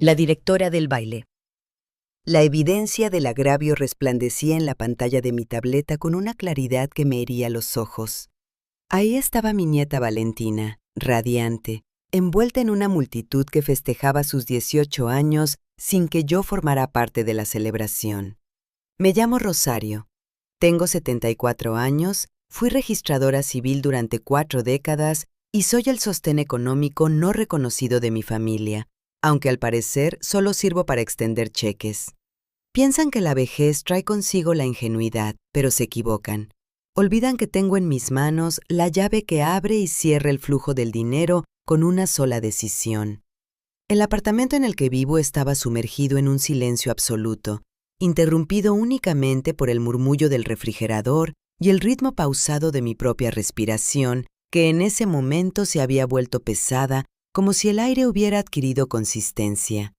La directora del baile. La evidencia del agravio resplandecía en la pantalla de mi tableta con una claridad que me hería los ojos. Ahí estaba mi nieta Valentina, radiante, envuelta en una multitud que festejaba sus 18 años sin que yo formara parte de la celebración. Me llamo Rosario. Tengo 74 años, fui registradora civil durante 4 décadas y soy el sostén económico no reconocido de mi familia, aunque al parecer solo sirvo para extender cheques. Piensan que la vejez trae consigo la ingenuidad, pero se equivocan. Olvidan que tengo en mis manos la llave que abre y cierra el flujo del dinero con una sola decisión. El apartamento en el que vivo estaba sumergido en un silencio absoluto, interrumpido únicamente por el murmullo del refrigerador y el ritmo pausado de mi propia respiración, que en ese momento se había vuelto pesada, como si el aire hubiera adquirido consistencia.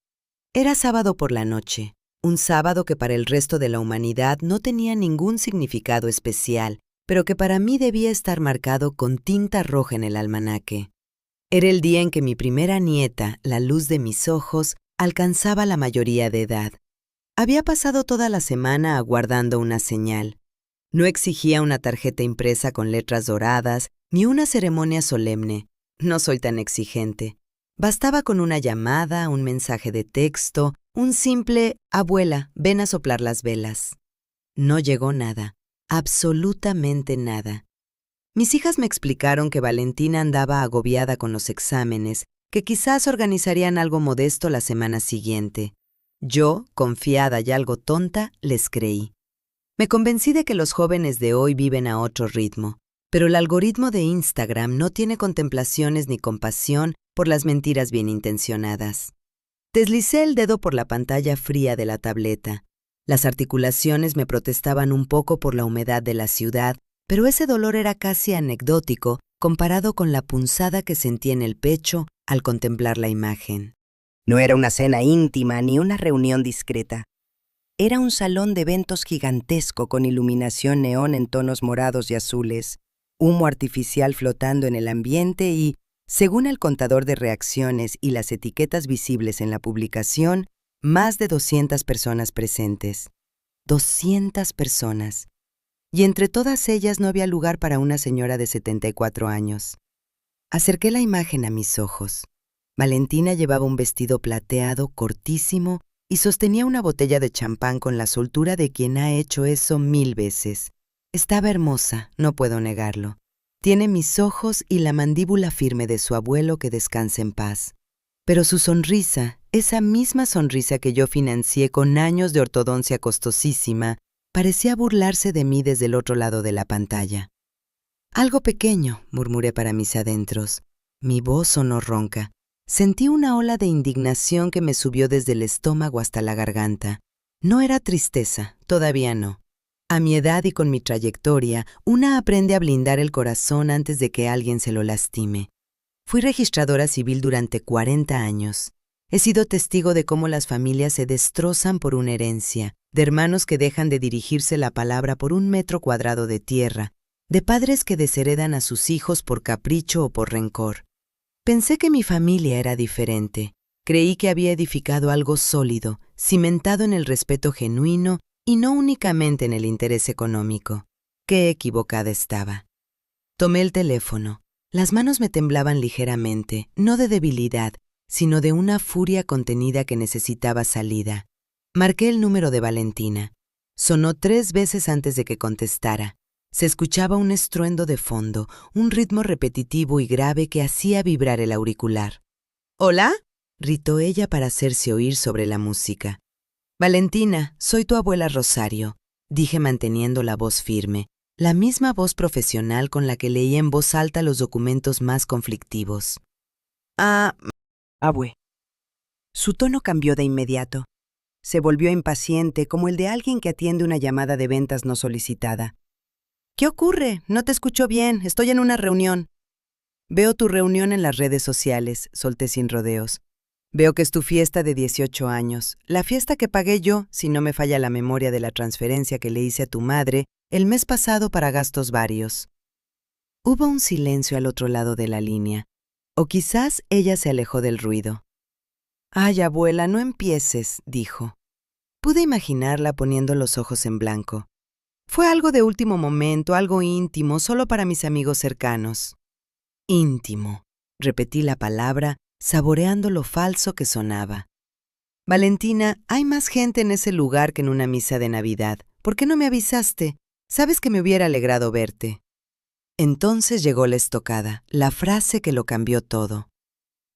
Era sábado por la noche, un sábado que para el resto de la humanidad no tenía ningún significado especial, pero que para mí debía estar marcado con tinta roja en el almanaque. Era el día en que mi primera nieta, la luz de mis ojos, alcanzaba la mayoría de edad. Había pasado toda la semana aguardando una señal. No exigía una tarjeta impresa con letras doradas, ni una ceremonia solemne. No soy tan exigente. Bastaba con una llamada, un mensaje de texto, un simple «Abuela, ven a soplar las velas». No llegó nada, absolutamente nada. Mis hijas me explicaron que Valentina andaba agobiada con los exámenes, que quizás organizarían algo modesto la semana siguiente. Yo, confiada y algo tonta, les creí. Me convencí de que los jóvenes de hoy viven a otro ritmo, pero el algoritmo de Instagram no tiene contemplaciones ni compasión por las mentiras bien intencionadas. Deslicé el dedo por la pantalla fría de la tableta. Las articulaciones me protestaban un poco por la humedad de la ciudad, pero ese dolor era casi anecdótico comparado con la punzada que sentí en el pecho al contemplar la imagen. No era una cena íntima ni una reunión discreta. Era un salón de eventos gigantesco con iluminación neón en tonos morados y azules, humo artificial flotando en el ambiente y, según el contador de reacciones y las etiquetas visibles en la publicación, más de 200 personas presentes. 200 personas. Y entre todas ellas no había lugar para una señora de 74 años. Acerqué la imagen a mis ojos. Valentina llevaba un vestido plateado, cortísimo, y sostenía una botella de champán con la soltura de quien ha hecho eso 1000 veces. Estaba hermosa, no puedo negarlo. Tiene mis ojos y la mandíbula firme de su abuelo, que descanse en paz. Pero su sonrisa, esa misma sonrisa que yo financié con años de ortodoncia costosísima, parecía burlarse de mí desde el otro lado de la pantalla. «Algo pequeño», murmuré para mis adentros. Mi voz sonó ronca. Sentí una ola de indignación que me subió desde el estómago hasta la garganta. No era tristeza, todavía no. A mi edad y con mi trayectoria, una aprende a blindar el corazón antes de que alguien se lo lastime. Fui registradora civil durante 40 años. He sido testigo de cómo las familias se destrozan por una herencia, de hermanos que dejan de dirigirse la palabra por un metro cuadrado de tierra, de padres que desheredan a sus hijos por capricho o por rencor. Pensé que mi familia era diferente. Creí que había edificado algo sólido, cimentado en el respeto genuino y no únicamente en el interés económico. Qué equivocada estaba. Tomé el teléfono. Las manos me temblaban ligeramente, no de debilidad, sino de una furia contenida que necesitaba salida. Marqué el número de Valentina. Sonó 3 veces antes de que contestara. Se escuchaba un estruendo de fondo, un ritmo repetitivo y grave que hacía vibrar el auricular. «¿Hola?», gritó ella para hacerse oír sobre la música. «Valentina, soy tu abuela Rosario», dije manteniendo la voz firme, la misma voz profesional con la que leía en voz alta los documentos más conflictivos. Abue. Su tono cambió de inmediato. Se volvió impaciente, como el de alguien que atiende una llamada de ventas no solicitada. «¿Qué ocurre? No te escucho bien. Estoy en una reunión». «Veo tu reunión en las redes sociales», solté sin rodeos. «Veo que es tu fiesta de 18 años. La fiesta que pagué yo, si no me falla la memoria de la transferencia que le hice a tu madre el mes pasado para gastos varios». Hubo un silencio al otro lado de la línea. O quizás ella se alejó del ruido. Ay, abuela, no empieces, dijo. Pude imaginarla poniendo los ojos en blanco. Fue algo de último momento, algo íntimo, solo para mis amigos cercanos. Íntimo, repetí la palabra, saboreando lo falso que sonaba. Valentina, hay más gente en ese lugar que en una misa de Navidad. ¿Por qué no me avisaste? Sabes que me hubiera alegrado verte. Entonces llegó la estocada, la frase que lo cambió todo.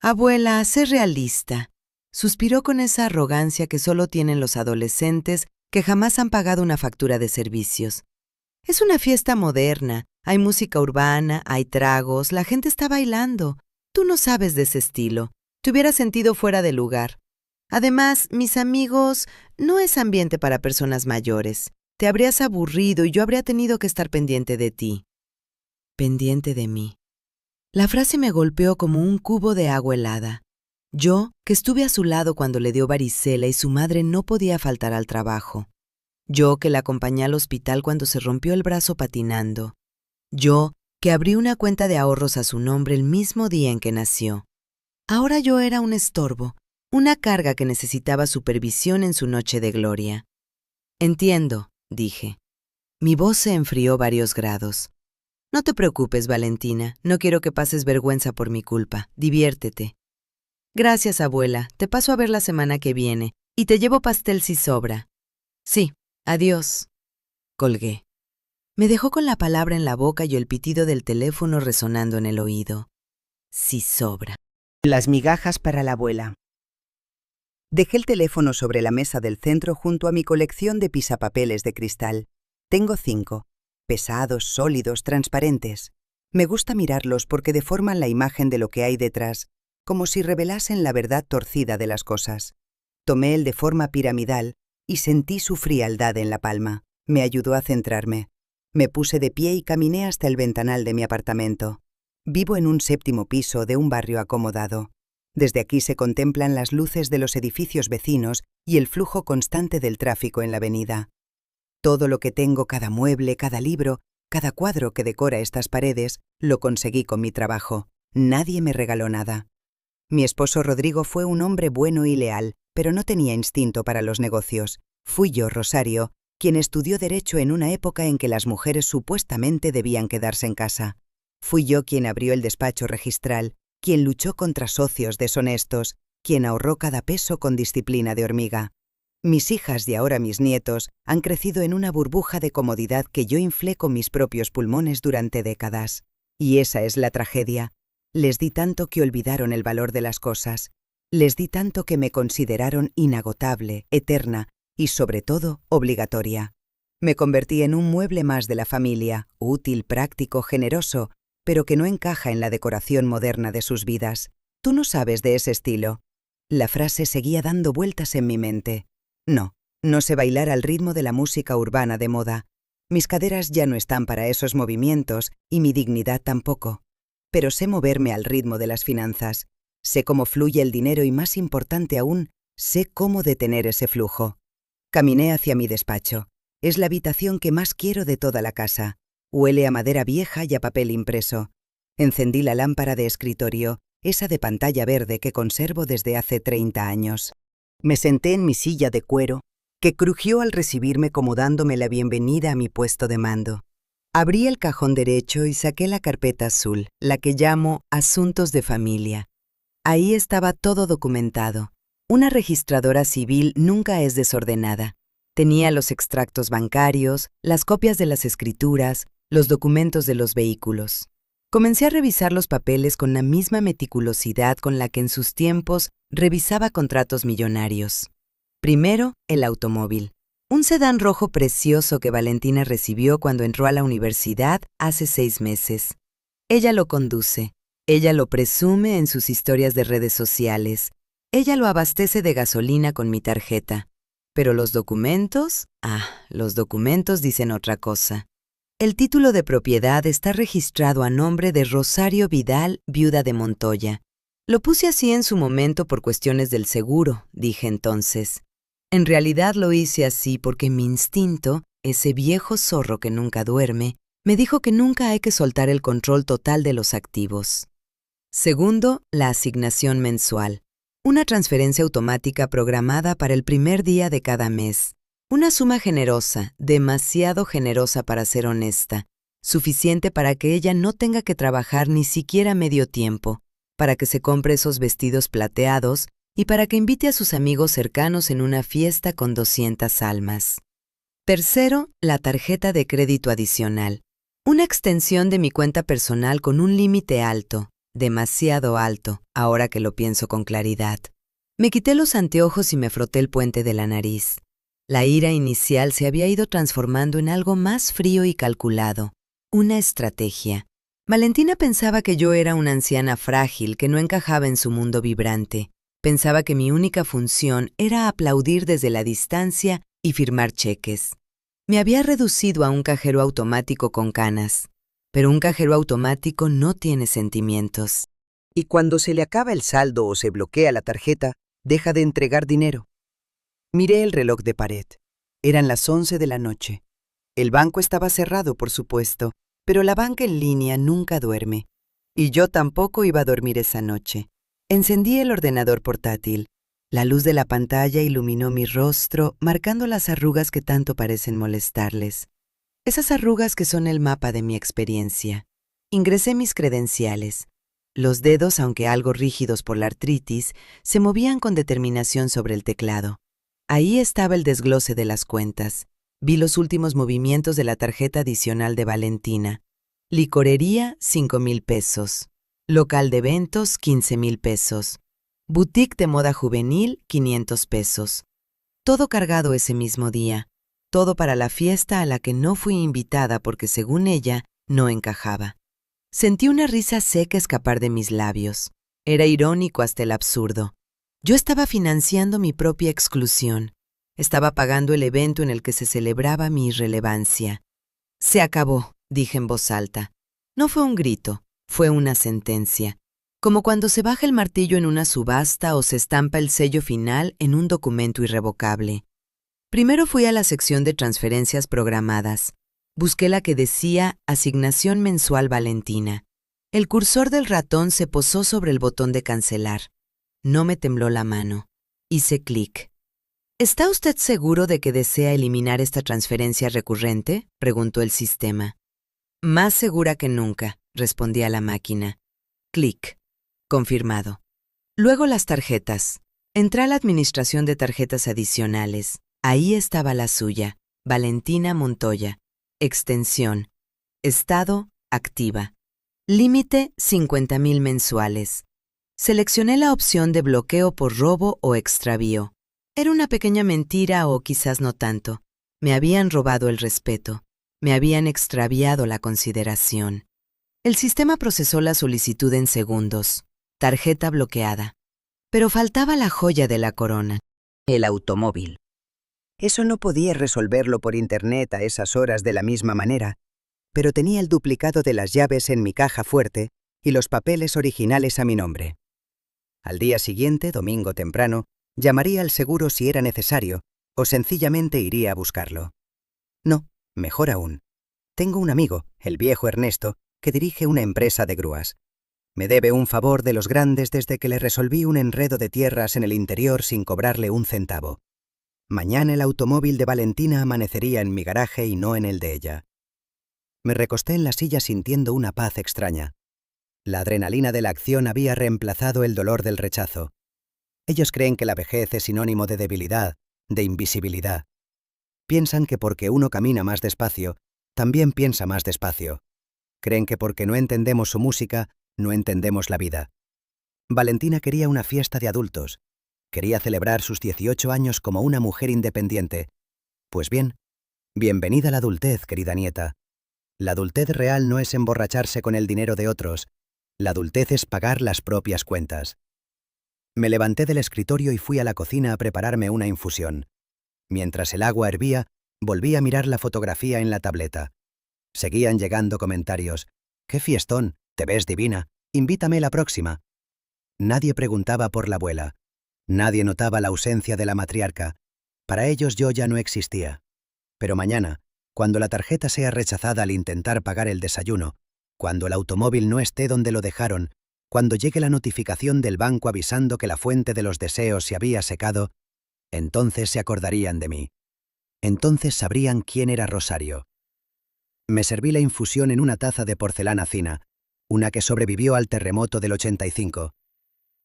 Abuela, sé realista. Suspiró con esa arrogancia que solo tienen los adolescentes que jamás han pagado una factura de servicios. Es una fiesta moderna, hay música urbana, hay tragos, la gente está bailando. Tú no sabes de ese estilo. Te hubieras sentido fuera de lugar. Además, mis amigos, no es ambiente para personas mayores. Te habrías aburrido y yo habría tenido que estar pendiente de ti. Pendiente de mí. La frase me golpeó como un cubo de agua helada. Yo, que estuve a su lado cuando le dio varicela y su madre no podía faltar al trabajo. Yo, que la acompañé al hospital cuando se rompió el brazo patinando. Yo, que abrí una cuenta de ahorros a su nombre el mismo día en que nació. Ahora yo era un estorbo, una carga que necesitaba supervisión en su noche de gloria. Entiendo, dije. Mi voz se enfrió varios grados. No te preocupes, Valentina, no quiero que pases vergüenza por mi culpa. Diviértete. Gracias, abuela. Te paso a ver la semana que viene y te llevo pastel si sobra. Sí, adiós. Colgué. Me dejó con la palabra en la boca y el pitido del teléfono resonando en el oído. Si sobra. Las migajas para la abuela. Dejé el teléfono sobre la mesa del centro junto a mi colección de pisapapeles de cristal. Tengo 5. Pesados, sólidos, transparentes. Me gusta mirarlos porque deforman la imagen de lo que hay detrás, como si revelasen la verdad torcida de las cosas. Tomé el de forma piramidal y sentí su frialdad en la palma. Me ayudó a centrarme. Me puse de pie y caminé hasta el ventanal de mi apartamento. Vivo en un 7º piso de un barrio acomodado. Desde aquí se contemplan las luces de los edificios vecinos y el flujo constante del tráfico en la avenida. Todo lo que tengo, cada mueble, cada libro, cada cuadro que decora estas paredes, lo conseguí con mi trabajo. Nadie me regaló nada. Mi esposo Rodrigo fue un hombre bueno y leal, pero no tenía instinto para los negocios. Fui yo, Rosario, quien estudió Derecho en una época en que las mujeres supuestamente debían quedarse en casa. Fui yo quien abrió el despacho registral, quien luchó contra socios deshonestos, quien ahorró cada peso con disciplina de hormiga. Mis hijas y ahora mis nietos han crecido en una burbuja de comodidad que yo inflé con mis propios pulmones durante décadas. Y esa es la tragedia. Les di tanto que olvidaron el valor de las cosas. Les di tanto que me consideraron inagotable, eterna y, sobre todo, obligatoria. Me convertí en un mueble más de la familia, útil, práctico, generoso, pero que no encaja en la decoración moderna de sus vidas. Tú no sabes de ese estilo. La frase seguía dando vueltas en mi mente. No, no sé bailar al ritmo de la música urbana de moda. Mis caderas ya no están para esos movimientos y mi dignidad tampoco. Pero sé moverme al ritmo de las finanzas. Sé cómo fluye el dinero y, más importante aún, sé cómo detener ese flujo. Caminé hacia mi despacho. Es la habitación que más quiero de toda la casa. Huele a madera vieja y a papel impreso. Encendí la lámpara de escritorio, esa de pantalla verde que conservo desde hace 30 años. Me senté en mi silla de cuero, que crujió al recibirme como dándome la bienvenida a mi puesto de mando. Abrí el cajón derecho y saqué la carpeta azul, la que llamo Asuntos de Familia. Ahí estaba todo documentado. Una registradora civil nunca es desordenada. Tenía los extractos bancarios, las copias de las escrituras, los documentos de los vehículos. Comencé a revisar los papeles con la misma meticulosidad con la que en sus tiempos revisaba contratos millonarios. Primero, el automóvil. Un sedán rojo precioso que Valentina recibió cuando entró a la universidad hace 6 meses. Ella lo conduce. Ella lo presume en sus historias de redes sociales. Ella lo abastece de gasolina con mi tarjeta. Pero los documentos, los documentos dicen otra cosa. El título de propiedad está registrado a nombre de Rosario Vidal, viuda de Montoya. Lo puse así en su momento por cuestiones del seguro, dije entonces. En realidad lo hice así porque mi instinto, ese viejo zorro que nunca duerme, me dijo que nunca hay que soltar el control total de los activos. Segundo, la asignación mensual. Una transferencia automática programada para el primer día de cada mes. Una suma generosa, demasiado generosa para ser honesta, suficiente para que ella no tenga que trabajar ni siquiera medio tiempo, para que se compre esos vestidos plateados y para que invite a sus amigos cercanos en una fiesta con 200 almas. Tercero, la tarjeta de crédito adicional. Una extensión de mi cuenta personal con un límite alto, demasiado alto, ahora que lo pienso con claridad. Me quité los anteojos y me froté el puente de la nariz. La ira inicial se había ido transformando en algo más frío y calculado, una estrategia. Valentina pensaba que yo era una anciana frágil que no encajaba en su mundo vibrante. Pensaba que mi única función era aplaudir desde la distancia y firmar cheques. Me había reducido a un cajero automático con canas, pero un cajero automático no tiene sentimientos. Y cuando se le acaba el saldo o se bloquea la tarjeta, deja de entregar dinero. Miré el reloj de pared. Eran las 11 de la noche. El banco estaba cerrado, por supuesto, pero la banca en línea nunca duerme. Y yo tampoco iba a dormir esa noche. Encendí el ordenador portátil. La luz de la pantalla iluminó mi rostro, marcando las arrugas que tanto parecen molestarles. Esas arrugas que son el mapa de mi experiencia. Ingresé mis credenciales. Los dedos, aunque algo rígidos por la artritis, se movían con determinación sobre el teclado. Ahí estaba el desglose de las cuentas. Vi los últimos movimientos de la tarjeta adicional de Valentina. Licorería, 5,000 pesos. Local de eventos, 15,000 pesos. Boutique de moda juvenil, 500 pesos. Todo cargado ese mismo día. Todo para la fiesta a la que no fui invitada porque, según ella, no encajaba. Sentí una risa seca escapar de mis labios. Era irónico hasta el absurdo. Yo estaba financiando mi propia exclusión. Estaba pagando el evento en el que se celebraba mi irrelevancia. Se acabó, dije en voz alta. No fue un grito, fue una sentencia. Como cuando se baja el martillo en una subasta o se estampa el sello final en un documento irrevocable. Primero fui a la sección de transferencias programadas. Busqué la que decía Asignación mensual Valentina. El cursor del ratón se posó sobre el botón de cancelar. No me tembló la mano. Hice clic. ¿Está usted seguro de que desea eliminar esta transferencia recurrente?, preguntó el sistema. Más segura que nunca, respondí a la máquina. Clic. Confirmado. Luego las tarjetas. Entré a la administración de tarjetas adicionales. Ahí estaba la suya, Valentina Montoya. Extensión. Estado, activa. Límite, 50,000 mensuales. Seleccioné la opción de bloqueo por robo o extravío. Era una pequeña mentira o quizás no tanto. Me habían robado el respeto. Me habían extraviado la consideración. El sistema procesó la solicitud en segundos. Tarjeta bloqueada. Pero faltaba la joya de la corona. El automóvil. Eso no podía resolverlo por internet a esas horas de la misma manera, pero tenía el duplicado de las llaves en mi caja fuerte y los papeles originales a mi nombre. Al día siguiente, domingo temprano, llamaría al seguro si era necesario, o sencillamente iría a buscarlo. No, mejor aún. Tengo un amigo, el viejo Ernesto, que dirige una empresa de grúas. Me debe un favor de los grandes desde que le resolví un enredo de tierras en el interior sin cobrarle un centavo. Mañana el automóvil de Valentina amanecería en mi garaje y no en el de ella. Me recosté en la silla sintiendo una paz extraña. La adrenalina de la acción había reemplazado el dolor del rechazo. Ellos creen que la vejez es sinónimo de debilidad, de invisibilidad. Piensan que porque uno camina más despacio, también piensa más despacio. Creen que porque no entendemos su música, no entendemos la vida. Valentina quería una fiesta de adultos. Quería celebrar sus 18 años como una mujer independiente. Pues bien, bienvenida a la adultez, querida nieta. La adultez real no es emborracharse con el dinero de otros. La adultez es pagar las propias cuentas. Me levanté del escritorio y fui a la cocina a prepararme una infusión. Mientras el agua hervía, volví a mirar la fotografía en la tableta. Seguían llegando comentarios. «¡Qué fiestón! ¡Te ves divina! ¡Invítame la próxima!». Nadie preguntaba por la abuela. Nadie notaba la ausencia de la matriarca. Para ellos yo ya no existía. Pero mañana, cuando la tarjeta sea rechazada al intentar pagar el desayuno, cuando el automóvil no esté donde lo dejaron, Cuando llegue la notificación del banco avisando que la fuente de los deseos se había secado, entonces se acordarían de mí. Entonces sabrían quién era Rosario. Me serví la infusión en una taza de porcelana fina, una que sobrevivió al terremoto del 85.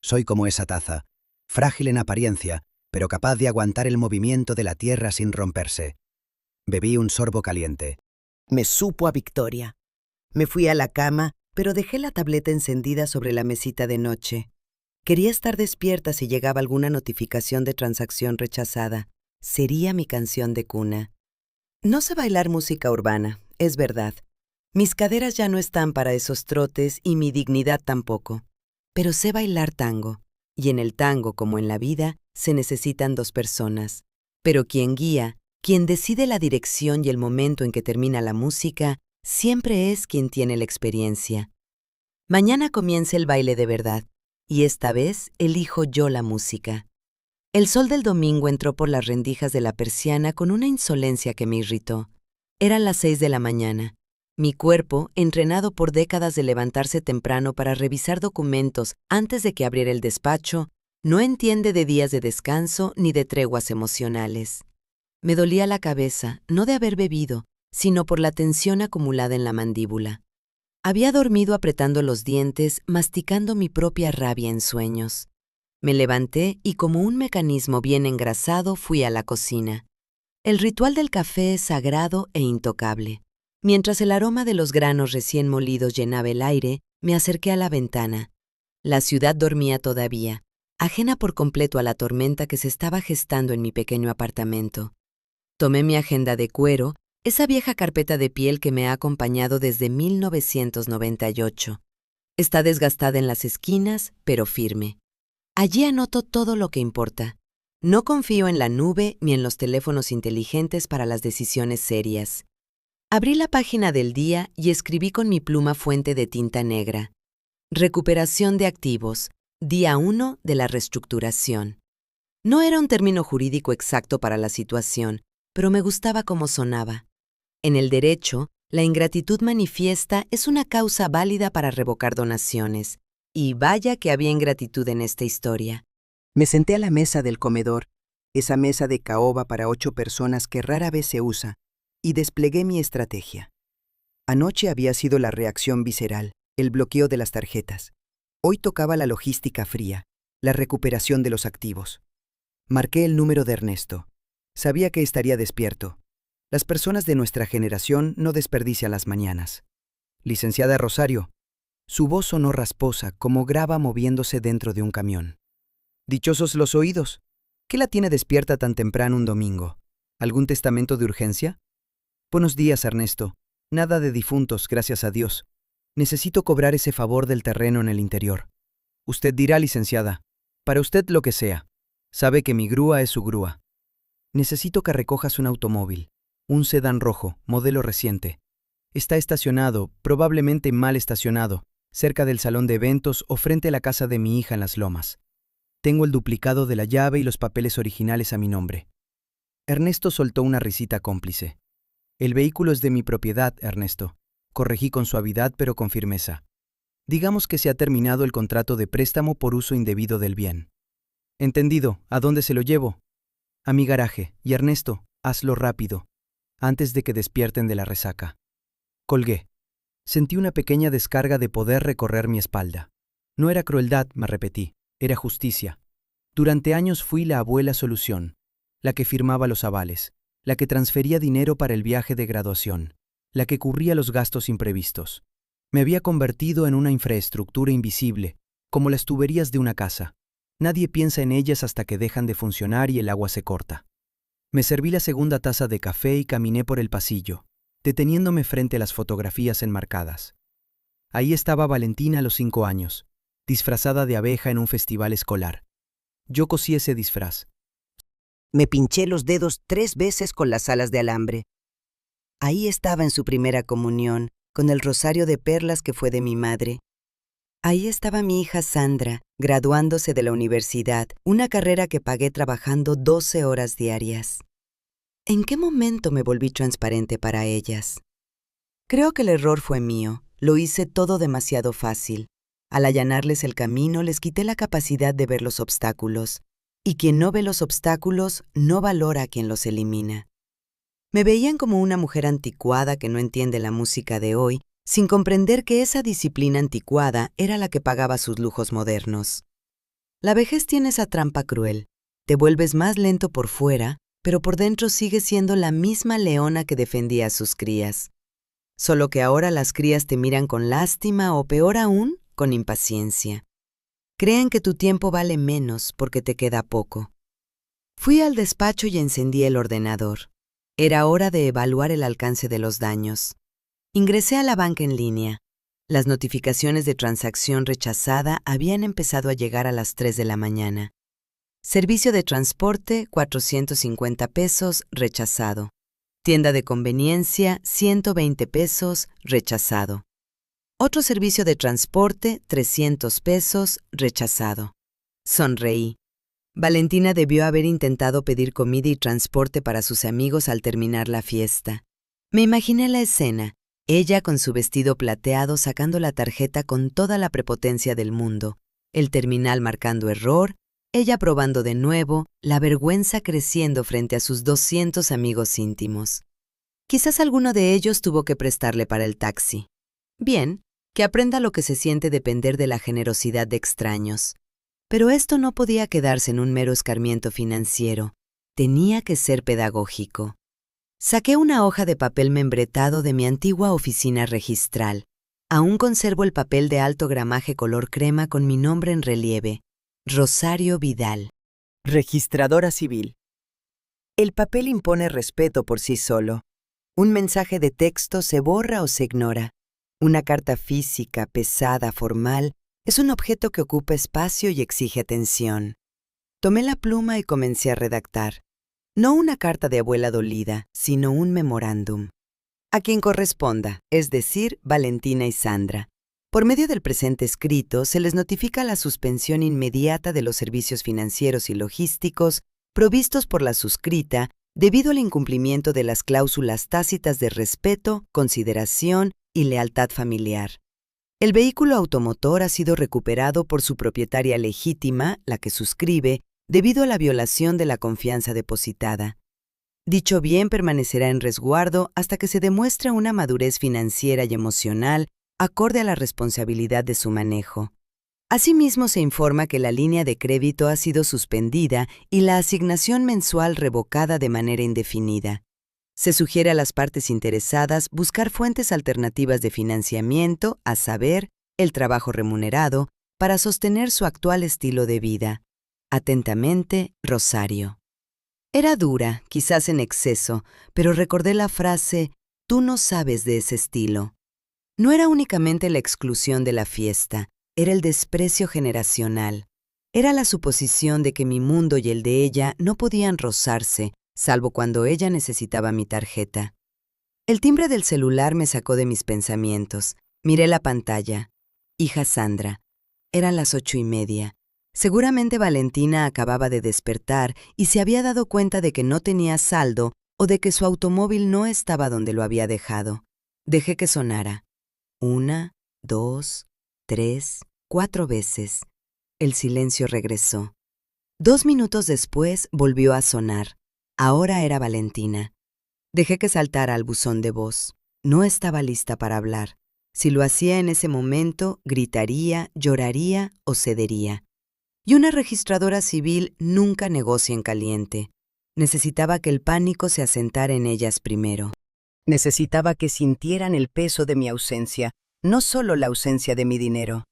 Soy como esa taza, frágil en apariencia, pero capaz de aguantar el movimiento de la tierra sin romperse. Bebí un sorbo caliente. Me supo a victoria. Me fui a la cama, pero dejé la tableta encendida sobre la mesita de noche. Quería estar despierta si llegaba alguna notificación de transacción rechazada. Sería mi canción de cuna. No sé bailar música urbana, es verdad. Mis caderas ya no están para esos trotes y mi dignidad tampoco. Pero sé bailar tango. Y en el tango, como en la vida, se necesitan dos personas. Pero quien guía, quien decide la dirección y el momento en que termina la música, siempre es quien tiene la experiencia. Mañana comienza el baile de verdad, y esta vez elijo yo la música. El sol del domingo entró por las rendijas de la persiana con una insolencia que me irritó. Eran las 6 de la mañana. Mi cuerpo, entrenado por décadas de levantarse temprano para revisar documentos antes de que abriera el despacho, no entiende de días de descanso ni de treguas emocionales. Me dolía la cabeza, no de haber bebido, sino por la tensión acumulada en la mandíbula. Había dormido apretando los dientes, masticando mi propia rabia en sueños. Me levanté y como un mecanismo bien engrasado fui a la cocina. El ritual del café es sagrado e intocable. Mientras el aroma de los granos recién molidos llenaba el aire, me acerqué a la ventana. La ciudad dormía todavía, ajena por completo a la tormenta que se estaba gestando en mi pequeño apartamento. Tomé mi agenda de cuero, esa vieja carpeta de piel que me ha acompañado desde 1998. Está desgastada en las esquinas, pero firme. Allí anoto todo lo que importa. No confío en la nube ni en los teléfonos inteligentes para las decisiones serias. Abrí la página del día y escribí con mi pluma fuente de tinta negra. Recuperación de activos, día 1 de la reestructuración. No era un término jurídico exacto para la situación, pero me gustaba cómo sonaba. En el derecho, la ingratitud manifiesta es una causa válida para revocar donaciones. Y vaya que había ingratitud en esta historia. Me senté a la mesa del comedor, esa mesa de caoba para 8 personas que rara vez se usa, y desplegué mi estrategia. Anoche había sido la reacción visceral, el bloqueo de las tarjetas. Hoy tocaba la logística fría, la recuperación de los activos. Marqué el número de Ernesto. Sabía que estaría despierto. Las personas de nuestra generación no desperdician las mañanas. Licenciada Rosario. Su voz sonó rasposa, como grava moviéndose dentro de un camión. Dichosos los oídos. ¿Qué la tiene despierta tan temprano un domingo? ¿Algún testamento de urgencia? Buenos días, Ernesto. Nada de difuntos, gracias a Dios. Necesito cobrar ese favor del terreno en el interior. Usted dirá, licenciada, para usted lo que sea. Sabe que mi grúa es su grúa. Necesito que recojas un automóvil, un sedán rojo, modelo reciente. Está estacionado, probablemente mal estacionado, cerca del salón de eventos o frente a la casa de mi hija en Las Lomas. Tengo el duplicado de la llave y los papeles originales a mi nombre. Ernesto soltó una risita cómplice. El vehículo es de mi propiedad, Ernesto. Corregí con suavidad pero con firmeza. Digamos que se ha terminado el contrato de préstamo por uso indebido del bien. Entendido. ¿A dónde se lo llevo? A mi garaje. Y Ernesto, hazlo rápido, antes de que despierten de la resaca. Colgué. Sentí una pequeña descarga de poder recorrer mi espalda. No era crueldad, me repetí, era justicia. Durante años fui la abuela solución, la que firmaba los avales, la que transfería dinero para el viaje de graduación, la que cubría los gastos imprevistos. Me había convertido en una infraestructura invisible, como las tuberías de una casa. Nadie piensa en ellas hasta que dejan de funcionar y el agua se corta. Me serví la segunda taza de café y caminé por el pasillo, deteniéndome frente a las fotografías enmarcadas. Ahí estaba Valentina a los 5 años, disfrazada de abeja en un festival escolar. Yo cosí ese disfraz. Me pinché los dedos 3 veces con las alas de alambre. Ahí estaba en su primera comunión, con el rosario de perlas que fue de mi madre. Ahí estaba mi hija Sandra, graduándose de la universidad, una carrera que pagué trabajando 12 horas diarias. ¿En qué momento me volví transparente para ellas? Creo que el error fue mío. Lo hice todo demasiado fácil. Al allanarles el camino, les quité la capacidad de ver los obstáculos, y quien no ve los obstáculos no valora a quien los elimina. Me veían como una mujer anticuada que no entiende la música de hoy, sin comprender que esa disciplina anticuada era la que pagaba sus lujos modernos. La vejez tiene esa trampa cruel. Te vuelves más lento por fuera, pero por dentro sigues siendo la misma leona que defendía a sus crías. Solo que ahora las crías te miran con lástima o, peor aún, con impaciencia. Creen que tu tiempo vale menos porque te queda poco. Fui al despacho y encendí el ordenador. Era hora de evaluar el alcance de los daños. Ingresé a la banca en línea. Las notificaciones de transacción rechazada habían empezado a llegar a las 3 de la mañana. Servicio de transporte, 450 pesos, rechazado. Tienda de conveniencia, 120 pesos, rechazado. Otro servicio de transporte, 300 pesos, rechazado. Sonreí. Valentina debió haber intentado pedir comida y transporte para sus amigos al terminar la fiesta. Me imaginé la escena, ella con su vestido plateado sacando la tarjeta con toda la prepotencia del mundo, el terminal marcando error, ella probando de nuevo, la vergüenza creciendo frente a sus 200 amigos íntimos. Quizás alguno de ellos tuvo que prestarle para el taxi. Bien, que aprenda lo que se siente depender de la generosidad de extraños. Pero esto no podía quedarse en un mero escarmiento financiero. Tenía que ser pedagógico. Saqué una hoja de papel membretado de mi antigua oficina registral. Aún conservo el papel de alto gramaje color crema con mi nombre en relieve. Rosario Vidal. Registradora civil. El papel impone respeto por sí solo. Un mensaje de texto se borra o se ignora. Una carta física, pesada, formal, es un objeto que ocupa espacio y exige atención. Tomé la pluma y comencé a redactar. No una carta de abuela dolida, sino un memorándum. A quien corresponda, es decir, Valentina y Sandra. Por medio del presente escrito, se les notifica la suspensión inmediata de los servicios financieros y logísticos provistos por la suscrita debido al incumplimiento de las cláusulas tácitas de respeto, consideración y lealtad familiar. El vehículo automotor ha sido recuperado por su propietaria legítima, la que suscribe, debido a la violación de la confianza depositada. Dicho bien permanecerá en resguardo hasta que se demuestre una madurez financiera y emocional acorde a la responsabilidad de su manejo. Asimismo, se informa que la línea de crédito ha sido suspendida y la asignación mensual revocada de manera indefinida. Se sugiere a las partes interesadas buscar fuentes alternativas de financiamiento, a saber, el trabajo remunerado, para sostener su actual estilo de vida. Atentamente, Rosario. Era dura, quizás en exceso, pero recordé la frase, «Tú no sabes de ese estilo». No era únicamente la exclusión de la fiesta, era el desprecio generacional. Era la suposición de que mi mundo y el de ella no podían rozarse, salvo cuando ella necesitaba mi tarjeta. El timbre del celular me sacó de mis pensamientos. Miré la pantalla. Hija Sandra. Eran las 8:30. Seguramente Valentina acababa de despertar y se había dado cuenta de que no tenía saldo o de que su automóvil no estaba donde lo había dejado. Dejé que sonara. 1, 2, 3, 4 veces. El silencio regresó. 2 minutos después volvió a sonar. Ahora era Valentina. Dejé que saltara al buzón de voz. No estaba lista para hablar. Si lo hacía en ese momento, gritaría, lloraría o cedería. Y una registradora civil nunca negocia en caliente. Necesitaba que el pánico se asentara en ellas primero. Necesitaba que sintieran el peso de mi ausencia, no solo la ausencia de mi dinero.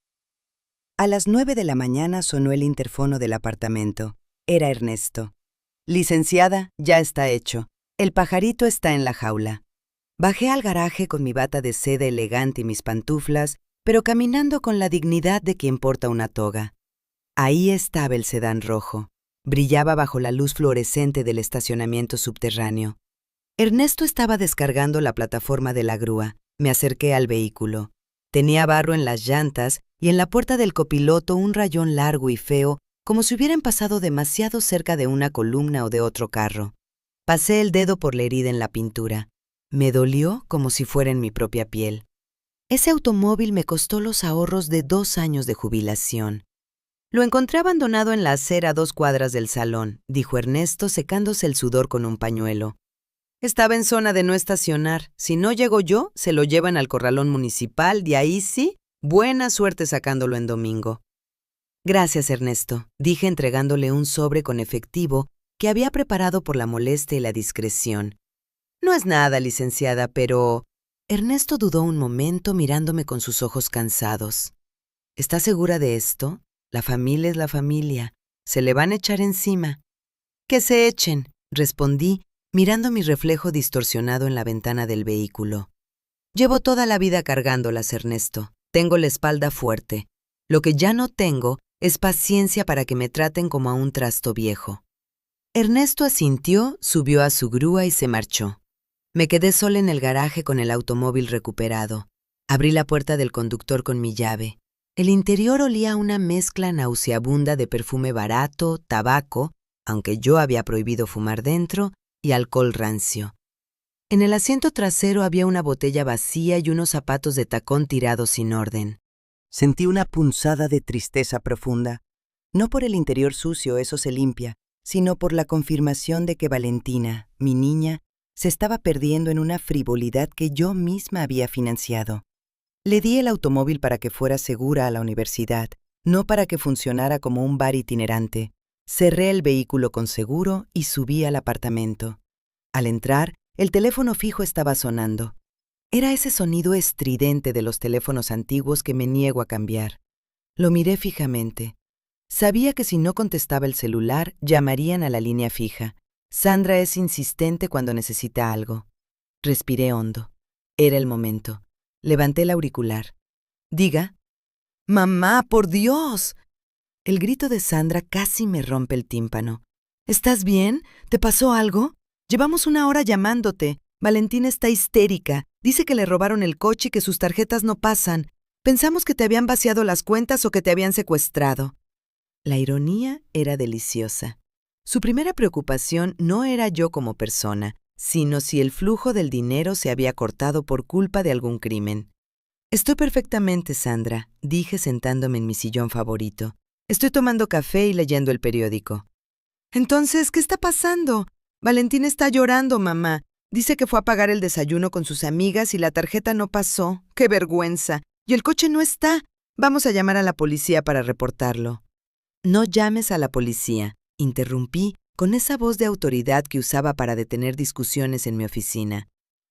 A las 9 de la mañana sonó el interfono del apartamento. Era Ernesto. Licenciada, ya está hecho. El pajarito está en la jaula. Bajé al garaje con mi bata de seda elegante y mis pantuflas, pero caminando con la dignidad de quien porta una toga. Ahí estaba el sedán rojo. Brillaba bajo la luz fluorescente del estacionamiento subterráneo. Ernesto estaba descargando la plataforma de la grúa. Me acerqué al vehículo. Tenía barro en las llantas y en la puerta del copiloto un rayón largo y feo, como si hubieran pasado demasiado cerca de una columna o de otro carro. Pasé el dedo por la herida en la pintura. Me dolió como si fuera en mi propia piel. Ese automóvil me costó los ahorros de 2 años de jubilación. Lo encontré abandonado en la acera a 2 cuadras del salón, dijo Ernesto secándose el sudor con un pañuelo. Estaba en zona de no estacionar. Si no llego yo, se lo llevan al corralón municipal y ahí sí, buena suerte sacándolo en domingo. Gracias, Ernesto, dije entregándole un sobre con efectivo que había preparado por la molestia y la discreción. No es nada, licenciada, pero... Ernesto dudó un momento mirándome con sus ojos cansados. ¿Está segura de esto? La familia es la familia. Se le van a echar encima. Que se echen, respondí, mirando mi reflejo distorsionado en la ventana del vehículo. Llevo toda la vida cargándolas, Ernesto. Tengo la espalda fuerte. Lo que ya no tengo es paciencia para que me traten como a un trasto viejo. Ernesto asintió, subió a su grúa y se marchó. Me quedé sola en el garaje con el automóvil recuperado. Abrí la puerta del conductor con mi llave. El interior olía a una mezcla nauseabunda de perfume barato, tabaco, aunque yo había prohibido fumar dentro, y alcohol rancio. En el asiento trasero había una botella vacía y unos zapatos de tacón tirados sin orden. Sentí una punzada de tristeza profunda. No por el interior sucio, eso se limpia, sino por la confirmación de que Valentina, mi niña, se estaba perdiendo en una frivolidad que yo misma había financiado. Le di el automóvil para que fuera segura a la universidad, no para que funcionara como un bar itinerante. Cerré el vehículo con seguro y subí al apartamento. Al entrar, el teléfono fijo estaba sonando. Era ese sonido estridente de los teléfonos antiguos que me niego a cambiar. Lo miré fijamente. Sabía que si no contestaba el celular, llamarían a la línea fija. Sandra es insistente cuando necesita algo. Respiré hondo. Era el momento. Levanté el auricular. Diga. ¡Mamá, por Dios! El grito de Sandra casi me rompe el tímpano. ¿Estás bien? ¿Te pasó algo? Llevamos 1 hora llamándote. Valentina está histérica. Dice que le robaron el coche y que sus tarjetas no pasan. Pensamos que te habían vaciado las cuentas o que te habían secuestrado. La ironía era deliciosa. Su primera preocupación no era yo como persona, sino si el flujo del dinero se había cortado por culpa de algún crimen. Estoy perfectamente, Sandra, dije sentándome en mi sillón favorito. Estoy tomando café y leyendo el periódico. Entonces, ¿qué está pasando? Valentina está llorando, mamá. Dice que fue a pagar el desayuno con sus amigas y la tarjeta no pasó. ¡Qué vergüenza! Y el coche no está. Vamos a llamar a la policía para reportarlo. No llames a la policía, interrumpí con esa voz de autoridad que usaba para detener discusiones en mi oficina.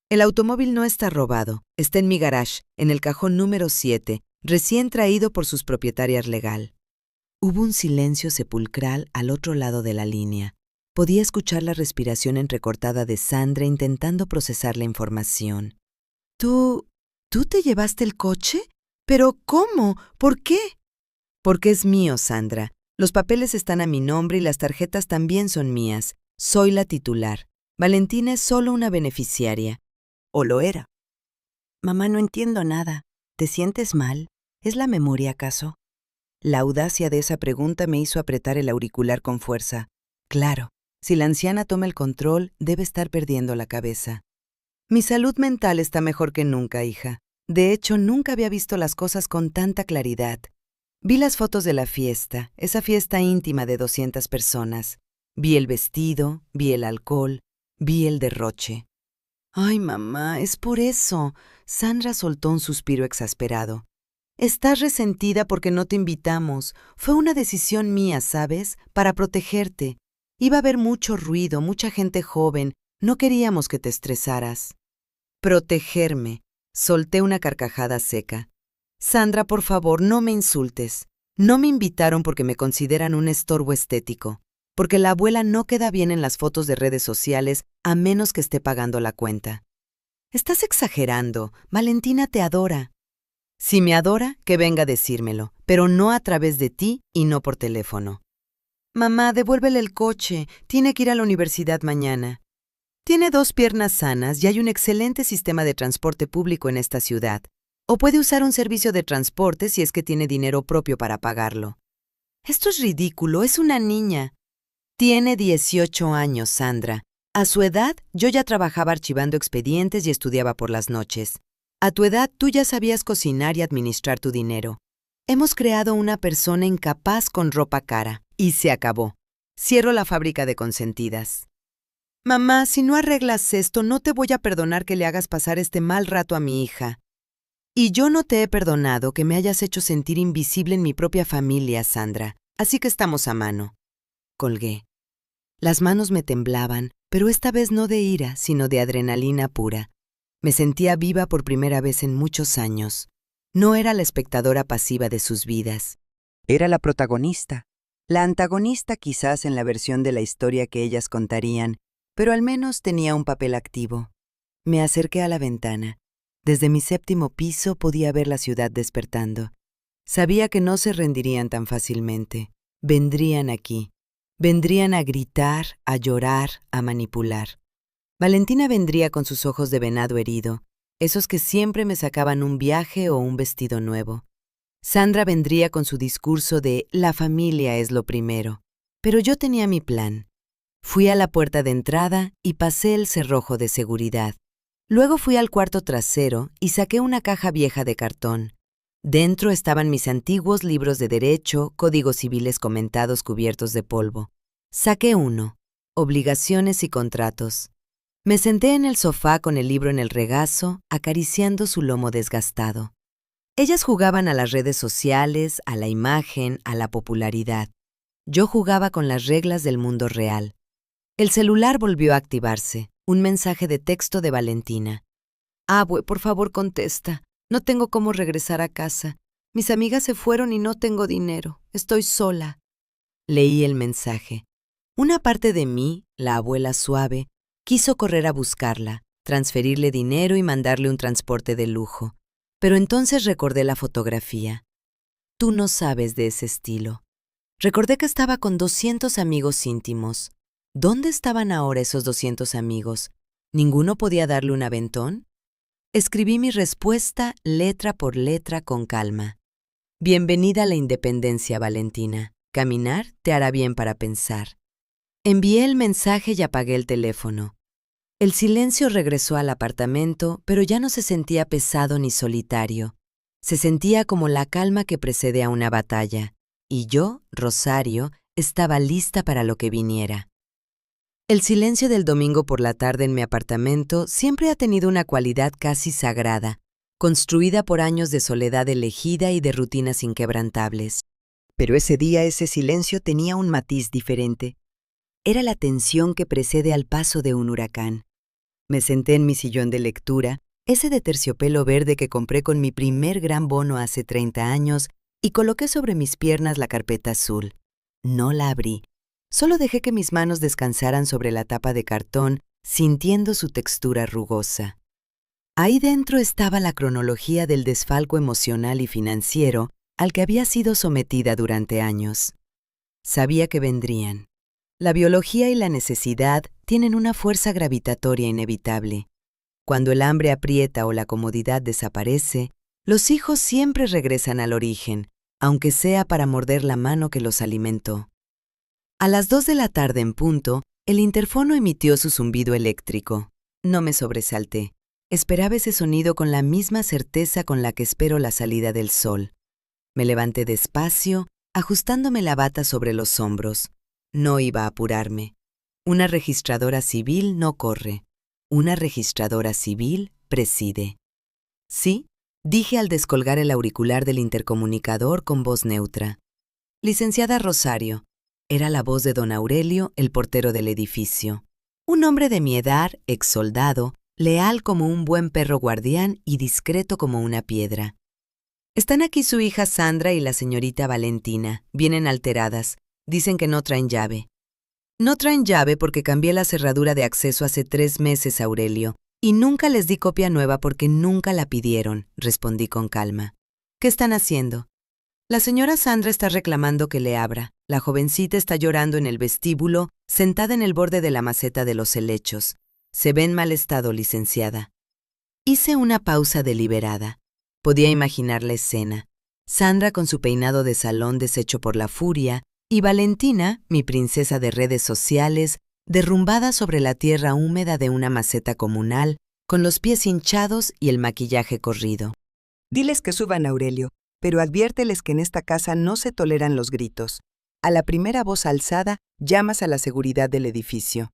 El automóvil no está robado. Está en mi garage, en el cajón número 7, recién traído por sus propietarias legal. Hubo un silencio sepulcral al otro lado de la línea. Podía escuchar la respiración entrecortada de Sandra intentando procesar la información. ¿Tú te llevaste el coche? ¿Pero cómo? ¿Por qué? Porque es mío, Sandra. Los papeles están a mi nombre y las tarjetas también son mías. Soy la titular. Valentina es solo una beneficiaria. ¿O lo era? Mamá, no entiendo nada. ¿Te sientes mal? ¿Es la memoria, acaso? La audacia de esa pregunta me hizo apretar el auricular con fuerza. Claro, si la anciana toma el control, debe estar perdiendo la cabeza. Mi salud mental está mejor que nunca, hija. De hecho, nunca había visto las cosas con tanta claridad. Vi las fotos de la fiesta, esa fiesta íntima de 200 personas. Vi el vestido, vi el alcohol, vi el derroche. Ay, mamá, es por eso. Sandra soltó un suspiro exasperado. Estás resentida porque no te invitamos. Fue una decisión mía, ¿sabes? Para protegerte. Iba a haber mucho ruido, mucha gente joven. No queríamos que te estresaras. Protegerme. Solté una carcajada seca. Sandra, por favor, no me insultes. No me invitaron porque me consideran un estorbo estético. Porque la abuela no queda bien en las fotos de redes sociales a menos que esté pagando la cuenta. Estás exagerando. Valentina te adora. Si me adora, que venga a decírmelo, pero no a través de ti y no por teléfono. Mamá, devuélvele el coche. Tiene que ir a la universidad mañana. Tiene 2 piernas sanas y hay un excelente sistema de transporte público en esta ciudad. O puede usar un servicio de transporte si es que tiene dinero propio para pagarlo. Esto es ridículo, es una niña. Tiene 18 años, Sandra. A su edad, yo ya trabajaba archivando expedientes y estudiaba por las noches. A tu edad tú ya sabías cocinar y administrar tu dinero. Hemos creado una persona incapaz con ropa cara. Y se acabó. Cierro la fábrica de consentidas. Mamá, si no arreglas esto, no te voy a perdonar que le hagas pasar este mal rato a mi hija. Y yo no te he perdonado que me hayas hecho sentir invisible en mi propia familia, Sandra. Así que estamos a mano. Colgué. Las manos me temblaban, pero esta vez no de ira, sino de adrenalina pura. Me sentía viva por primera vez en muchos años. No era la espectadora pasiva de sus vidas. Era la protagonista. La antagonista quizás en la versión de la historia que ellas contarían, pero al menos tenía un papel activo. Me acerqué a la ventana. Desde mi 7º piso podía ver la ciudad despertando. Sabía que no se rendirían tan fácilmente. Vendrían aquí. Vendrían a gritar, a llorar, a manipular. Valentina vendría con sus ojos de venado herido, esos que siempre me sacaban un viaje o un vestido nuevo. Sandra vendría con su discurso de «la familia es lo primero». Pero yo tenía mi plan. Fui a la puerta de entrada y pasé el cerrojo de seguridad. Luego fui al cuarto trasero y saqué una caja vieja de cartón. Dentro estaban mis antiguos libros de derecho, códigos civiles comentados cubiertos de polvo. Saqué uno, obligaciones y contratos. Me senté en el sofá con el libro en el regazo, acariciando su lomo desgastado. Ellas jugaban a las redes sociales, a la imagen, a la popularidad. Yo jugaba con las reglas del mundo real. El celular volvió a activarse. Un mensaje de texto de Valentina. Abue, por favor, contesta. No tengo cómo regresar a casa. Mis amigas se fueron y no tengo dinero. Estoy sola. Leí el mensaje. Una parte de mí, la abuela suave, quiso correr a buscarla, transferirle dinero y mandarle un transporte de lujo. Pero entonces recordé la fotografía. Tú no sabes de ese estilo. Recordé que estaba con 200 amigos íntimos. ¿Dónde estaban ahora esos 200 amigos? ¿Ninguno podía darle un aventón? Escribí mi respuesta letra por letra con calma. Bienvenida a la independencia, Valentina. Caminar te hará bien para pensar. Envié el mensaje y apagué el teléfono. El silencio regresó al apartamento, pero ya no se sentía pesado ni solitario. Se sentía como la calma que precede a una batalla. Y yo, Rosario, estaba lista para lo que viniera. El silencio del domingo por la tarde en mi apartamento siempre ha tenido una cualidad casi sagrada, construida por años de soledad elegida y de rutinas inquebrantables. Pero ese día ese silencio tenía un matiz diferente. Era la tensión que precede al paso de un huracán. Me senté en mi sillón de lectura, ese de terciopelo verde que compré con mi primer gran bono hace 30 años, y coloqué sobre mis piernas la carpeta azul. No la abrí. Solo dejé que mis manos descansaran sobre la tapa de cartón, sintiendo su textura rugosa. Ahí dentro estaba la cronología del desfalco emocional y financiero al que había sido sometida durante años. Sabía que vendrían. La biología y la necesidad tienen una fuerza gravitatoria inevitable. Cuando el hambre aprieta o la comodidad desaparece, los hijos siempre regresan al origen, aunque sea para morder la mano que los alimentó. A las 2 de la tarde en punto, el interfono emitió su zumbido eléctrico. No me sobresalté. Esperaba ese sonido con la misma certeza con la que espero la salida del sol. Me levanté despacio, ajustándome la bata sobre los hombros. No iba a apurarme. Una registradora civil no corre. Una registradora civil preside. Sí, dije al descolgar el auricular del intercomunicador con voz neutra. Licenciada Rosario. Era la voz de don Aurelio, el portero del edificio. Un hombre de mi edad, exsoldado, leal como un buen perro guardián y discreto como una piedra. Están aquí su hija Sandra y la señorita Valentina. Vienen alteradas. Dicen que no traen llave. No traen llave porque cambié la cerradura de acceso hace 3 meses, Aurelio, y nunca les di copia nueva porque nunca la pidieron, respondí con calma. ¿Qué están haciendo? La señora Sandra está reclamando que le abra. La jovencita está llorando en el vestíbulo, sentada en el borde de la maceta de los helechos. Se ve en mal estado, licenciada. Hice una pausa deliberada. Podía imaginar la escena. Sandra con su peinado de salón deshecho por la furia, y Valentina, mi princesa de redes sociales, derrumbada sobre la tierra húmeda de una maceta comunal, con los pies hinchados y el maquillaje corrido. Diles que suban, Aurelio, pero adviérteles que en esta casa no se toleran los gritos. A la primera voz alzada, llamas a la seguridad del edificio.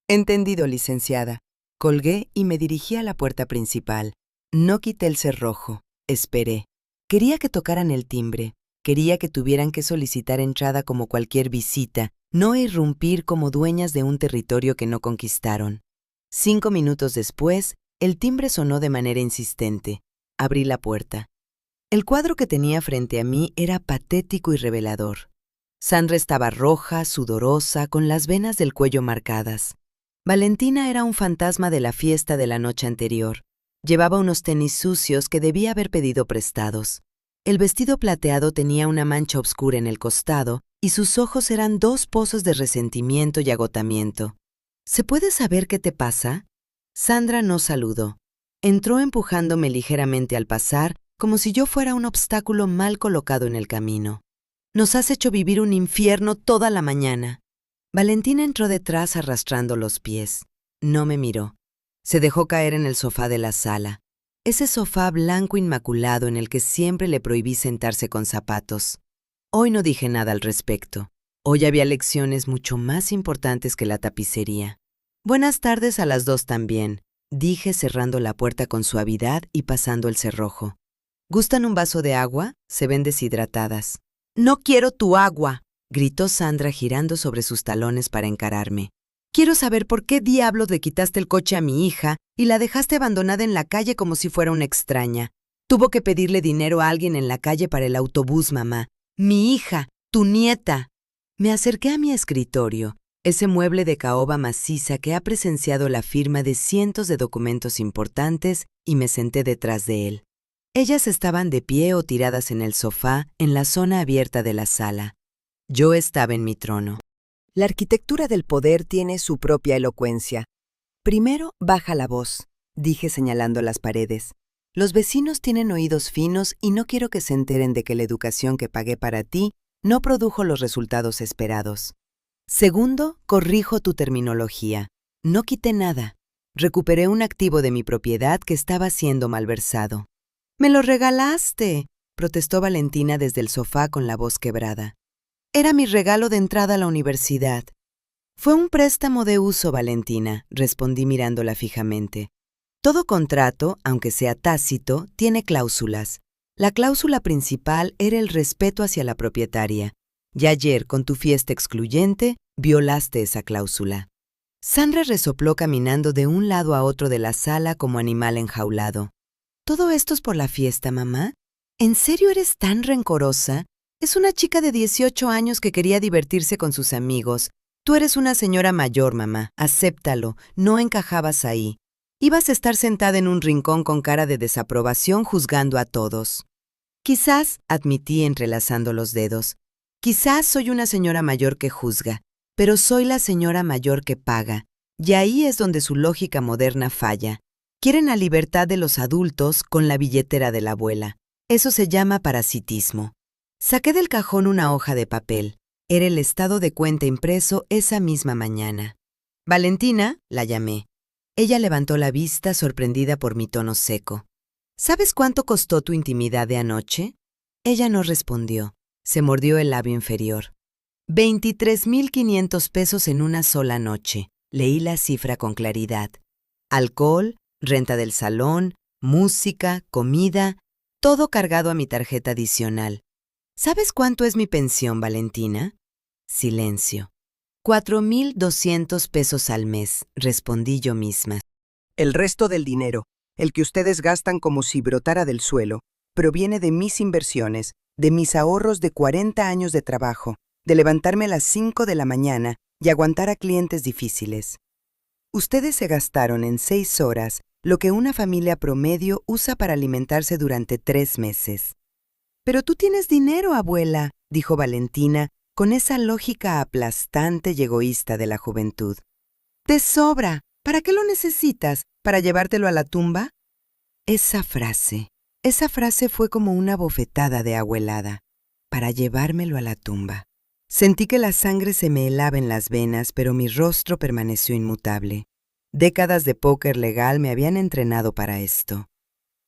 Entendido, licenciada. Colgué y me dirigí a la puerta principal. No quité el cerrojo. Esperé. Quería que tocaran el timbre. Quería que tuvieran que solicitar entrada como cualquier visita, no irrumpir como dueñas de un territorio que no conquistaron. 5 minutos después, el timbre sonó de manera insistente. Abrí la puerta. El cuadro que tenía frente a mí era patético y revelador. Sandra estaba roja, sudorosa, con las venas del cuello marcadas. Valentina era un fantasma de la fiesta de la noche anterior. Llevaba unos tenis sucios que debía haber pedido prestados. El vestido plateado tenía una mancha oscura en el costado y sus ojos eran 2 pozos de resentimiento y agotamiento. ¿Se puede saber qué te pasa? Sandra no saludó. Entró empujándome ligeramente al pasar, como si yo fuera un obstáculo mal colocado en el camino. Nos has hecho vivir un infierno toda la mañana. Valentina entró detrás arrastrando los pies. No me miró. Se dejó caer en el sofá de la sala. Ese sofá blanco inmaculado en el que siempre le prohibí sentarse con zapatos. Hoy no dije nada al respecto. Hoy había lecciones mucho más importantes que la tapicería. Buenas tardes a las 2 también, dije cerrando la puerta con suavidad y pasando el cerrojo. ¿Gustan un vaso de agua? Se ven deshidratadas. No quiero tu agua, gritó Sandra girando sobre sus talones para encararme. Quiero saber por qué diablos le quitaste el coche a mi hija y la dejaste abandonada en la calle como si fuera una extraña. Tuvo que pedirle dinero a alguien en la calle para el autobús, mamá. Mi hija, tu nieta. Me acerqué a mi escritorio, ese mueble de caoba maciza que ha presenciado la firma de cientos de documentos importantes, y me senté detrás de él. Ellas estaban de pie o tiradas en el sofá en la zona abierta de la sala. Yo estaba en mi trono. La arquitectura del poder tiene su propia elocuencia. Primero, baja la voz, dije señalando las paredes. Los vecinos tienen oídos finos y no quiero que se enteren de que la educación que pagué para ti no produjo los resultados esperados. Segundo, corrijo tu terminología. No quité nada. Recuperé un activo de mi propiedad que estaba siendo malversado. «¡Me lo regalaste!», protestó Valentina desde el sofá con la voz quebrada. «Era mi regalo de entrada a la universidad». «Fue un préstamo de uso, Valentina», respondí mirándola fijamente. «Todo contrato, aunque sea tácito, tiene cláusulas. La cláusula principal era el respeto hacia la propietaria. Y ayer, con tu fiesta excluyente, violaste esa cláusula». Sandra resopló caminando de un lado a otro de la sala como animal enjaulado. «¿Todo esto es por la fiesta, mamá? ¿En serio eres tan rencorosa? Es una chica de 18 años que quería divertirse con sus amigos. Tú eres una señora mayor, mamá. Acéptalo. No encajabas ahí. Ibas a estar sentada en un rincón con cara de desaprobación juzgando a todos». «Quizás», admití entrelazando los dedos, «quizás soy una señora mayor que juzga, pero soy la señora mayor que paga. Y ahí es donde su lógica moderna falla. Quieren la libertad de los adultos con la billetera de la abuela. Eso se llama parasitismo». Saqué del cajón una hoja de papel. Era el estado de cuenta impreso esa misma mañana. «Valentina», la llamé. Ella levantó la vista sorprendida por mi tono seco. «¿Sabes cuánto costó tu intimidad de anoche?» Ella no respondió. Se mordió el labio inferior. 23,500 pesos en una sola noche. Leí la cifra con claridad. Alcohol, renta del salón, música, comida, todo cargado a mi tarjeta adicional. ¿Sabes cuánto es mi pensión, Valentina? Silencio. 4,200 pesos al mes, respondí yo misma. El resto del dinero, el que ustedes gastan como si brotara del suelo, proviene de mis inversiones, de mis ahorros de 40 años de trabajo, de levantarme a las 5 de la mañana y aguantar a clientes difíciles. Ustedes se gastaron en 6 horas lo que una familia promedio usa para alimentarse durante 3 meses. «Pero tú tienes dinero, abuela», dijo Valentina, con esa lógica aplastante y egoísta de la juventud. «Te sobra. ¿Para qué lo necesitas? ¿Para llevártelo a la tumba?» Esa frase fue como una bofetada de abuelada. Para llevármelo a la tumba. Sentí que la sangre se me helaba en las venas, pero mi rostro permaneció inmutable. Décadas de póker legal me habían entrenado para esto.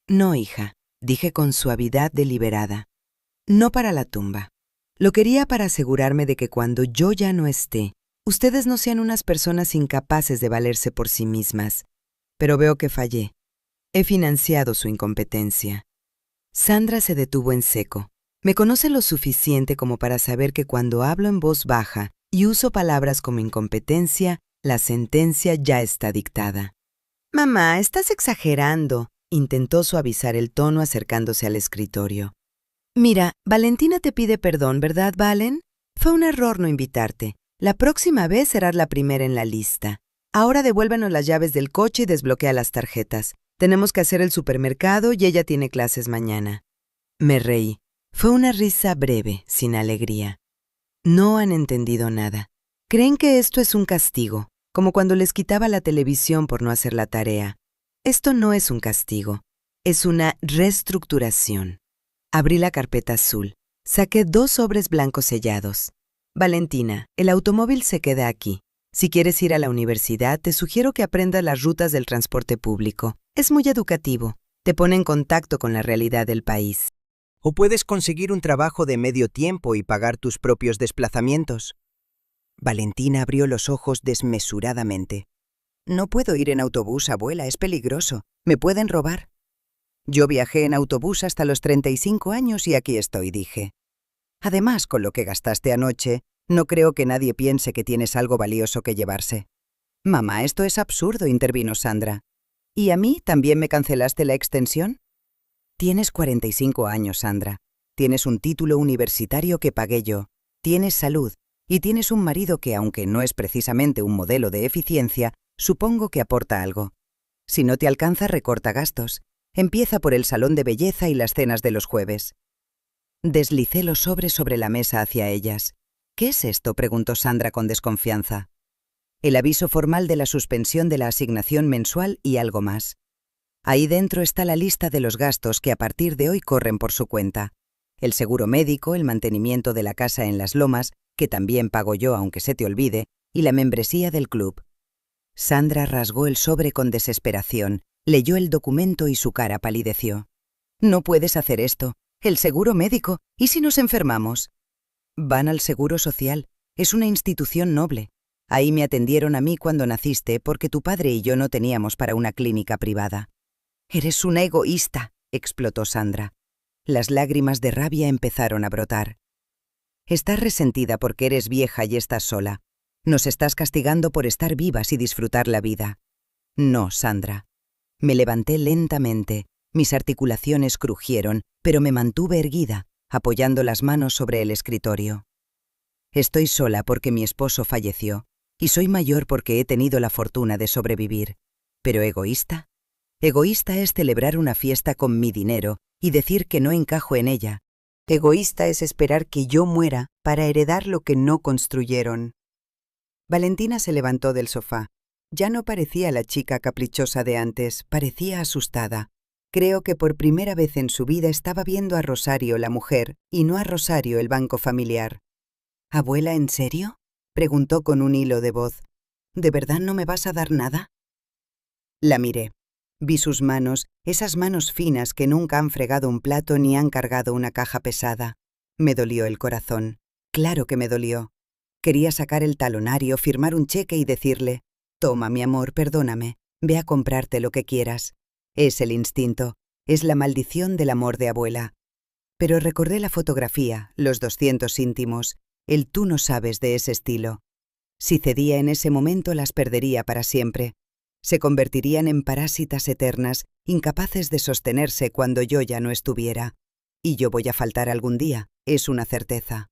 No, hija, dije con suavidad deliberada. No para la tumba. Lo quería para asegurarme de que cuando yo ya no esté, ustedes no sean unas personas incapaces de valerse por sí mismas. Pero veo que fallé. He financiado su incompetencia. Sandra se detuvo en seco. Me conoce lo suficiente como para saber que cuando hablo en voz baja y uso palabras como incompetencia, la sentencia ya está dictada. Mamá, estás exagerando, intentó suavizar el tono acercándose al escritorio. Mira, Valentina te pide perdón, ¿verdad, Valen? Fue un error no invitarte. La próxima vez serás la primera en la lista. Ahora devuélvenos las llaves del coche y desbloquea las tarjetas. Tenemos que hacer el supermercado y ella tiene clases mañana. Me reí. Fue una risa breve, sin alegría. No han entendido nada. Creen que esto es un castigo, como cuando les quitaba la televisión por no hacer la tarea. Esto no es un castigo, es una reestructuración. Abrí la carpeta azul. Saqué 2 sobres blancos sellados. Valentina, el automóvil se queda aquí. Si quieres ir a la universidad, te sugiero que aprendas las rutas del transporte público. Es muy educativo. Te pone en contacto con la realidad del país. O puedes conseguir un trabajo de medio tiempo y pagar tus propios desplazamientos. Valentina abrió los ojos desmesuradamente. No puedo ir en autobús, abuela, es peligroso. Me pueden robar. Yo viajé en autobús hasta los 35 años y aquí estoy, dije. Además, con lo que gastaste anoche, no creo que nadie piense que tienes algo valioso que llevarse. Mamá, esto es absurdo, intervino Sandra. ¿Y a mí también me cancelaste la extensión? Tienes 45 años, Sandra. Tienes un título universitario que pagué yo. Tienes salud. Y tienes un marido que, aunque no es precisamente un modelo de eficiencia, supongo que aporta algo. Si no te alcanza, recorta gastos. Empieza por el salón de belleza y las cenas de los jueves. Deslicé los sobres sobre la mesa hacia ellas. ¿Qué es esto?, preguntó Sandra con desconfianza. El aviso formal de la suspensión de la asignación mensual y algo más. Ahí dentro está la lista de los gastos que a partir de hoy corren por su cuenta. El seguro médico, el mantenimiento de la casa en Las Lomas, que también pago yo aunque se te olvide, y la membresía del club. Sandra rasgó el sobre con desesperación, leyó el documento y su cara palideció. No puedes hacer esto. El seguro médico. ¿Y si nos enfermamos? Van al Seguro Social. Es una institución noble. Ahí me atendieron a mí cuando naciste porque tu padre y yo no teníamos para una clínica privada. Eres una egoísta, explotó Sandra. Las lágrimas de rabia empezaron a brotar. Estás resentida porque eres vieja y estás sola. Nos estás castigando por estar vivas y disfrutar la vida. No, Sandra. Me levanté lentamente. Mis articulaciones crujieron, pero me mantuve erguida, apoyando las manos sobre el escritorio. Estoy sola porque mi esposo falleció, y soy mayor porque he tenido la fortuna de sobrevivir. ¿Pero egoísta? Egoísta es celebrar una fiesta con mi dinero y decir que no encajo en ella. Egoísta es esperar que yo muera para heredar lo que no construyeron. Valentina se levantó del sofá. Ya no parecía la chica caprichosa de antes, parecía asustada. Creo que por primera vez en su vida estaba viendo a Rosario, la mujer, y no a Rosario, el banco familiar. «¿Abuela, en serio?», preguntó con un hilo de voz. «¿De verdad no me vas a dar nada?». La miré. Vi sus manos, esas manos finas que nunca han fregado un plato ni han cargado una caja pesada. Me dolió el corazón. Claro que me dolió. Quería sacar el talonario, firmar un cheque y decirle: «Toma, mi amor, perdóname, ve a comprarte lo que quieras». Es el instinto, es la maldición del amor de abuela. Pero recordé la fotografía, los 200 íntimos, el tú no sabes de ese estilo. Si cedía en ese momento las perdería para siempre. Se convertirían en parásitas eternas, incapaces de sostenerse cuando yo ya no estuviera. Y yo voy a faltar algún día, es una certeza.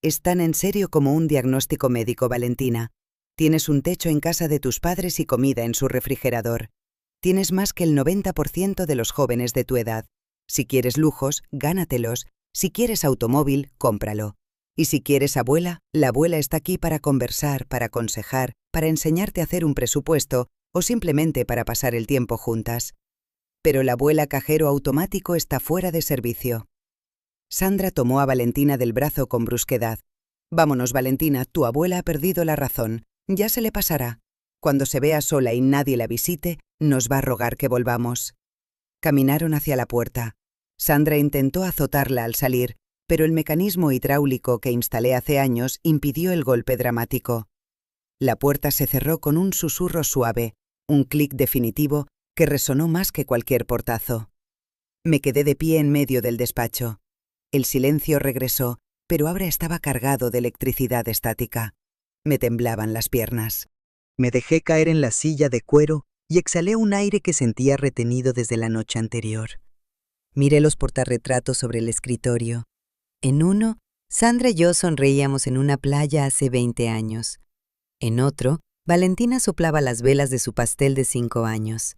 Es tan en serio como un diagnóstico médico, Valentina. Tienes un techo en casa de tus padres y comida en su refrigerador. Tienes más que el 90% de los jóvenes de tu edad. Si quieres lujos, gánatelos. Si quieres automóvil, cómpralo. Y si quieres abuela, la abuela está aquí para conversar, para aconsejar, para enseñarte a hacer un presupuesto o simplemente para pasar el tiempo juntas. Pero la abuela cajero automático está fuera de servicio. Sandra tomó a Valentina del brazo con brusquedad. «Vámonos, Valentina, tu abuela ha perdido la razón. Ya se le pasará. Cuando se vea sola y nadie la visite, nos va a rogar que volvamos. Caminaron hacia la puerta. Sandra intentó azotarla al salir, pero el mecanismo hidráulico que instalé hace años impidió el golpe dramático. La puerta se cerró con un susurro suave, un clic definitivo que resonó más que cualquier portazo. Me quedé de pie en medio del despacho. El silencio regresó, pero ahora estaba cargado de electricidad estática. Me temblaban las piernas. Me dejé caer en la silla de cuero y exhalé un aire que sentía retenido desde la noche anterior. Miré los portarretratos sobre el escritorio. En uno, Sandra y yo sonreíamos en una playa hace 20 años. En otro, Valentina soplaba las velas de su pastel de 5 años.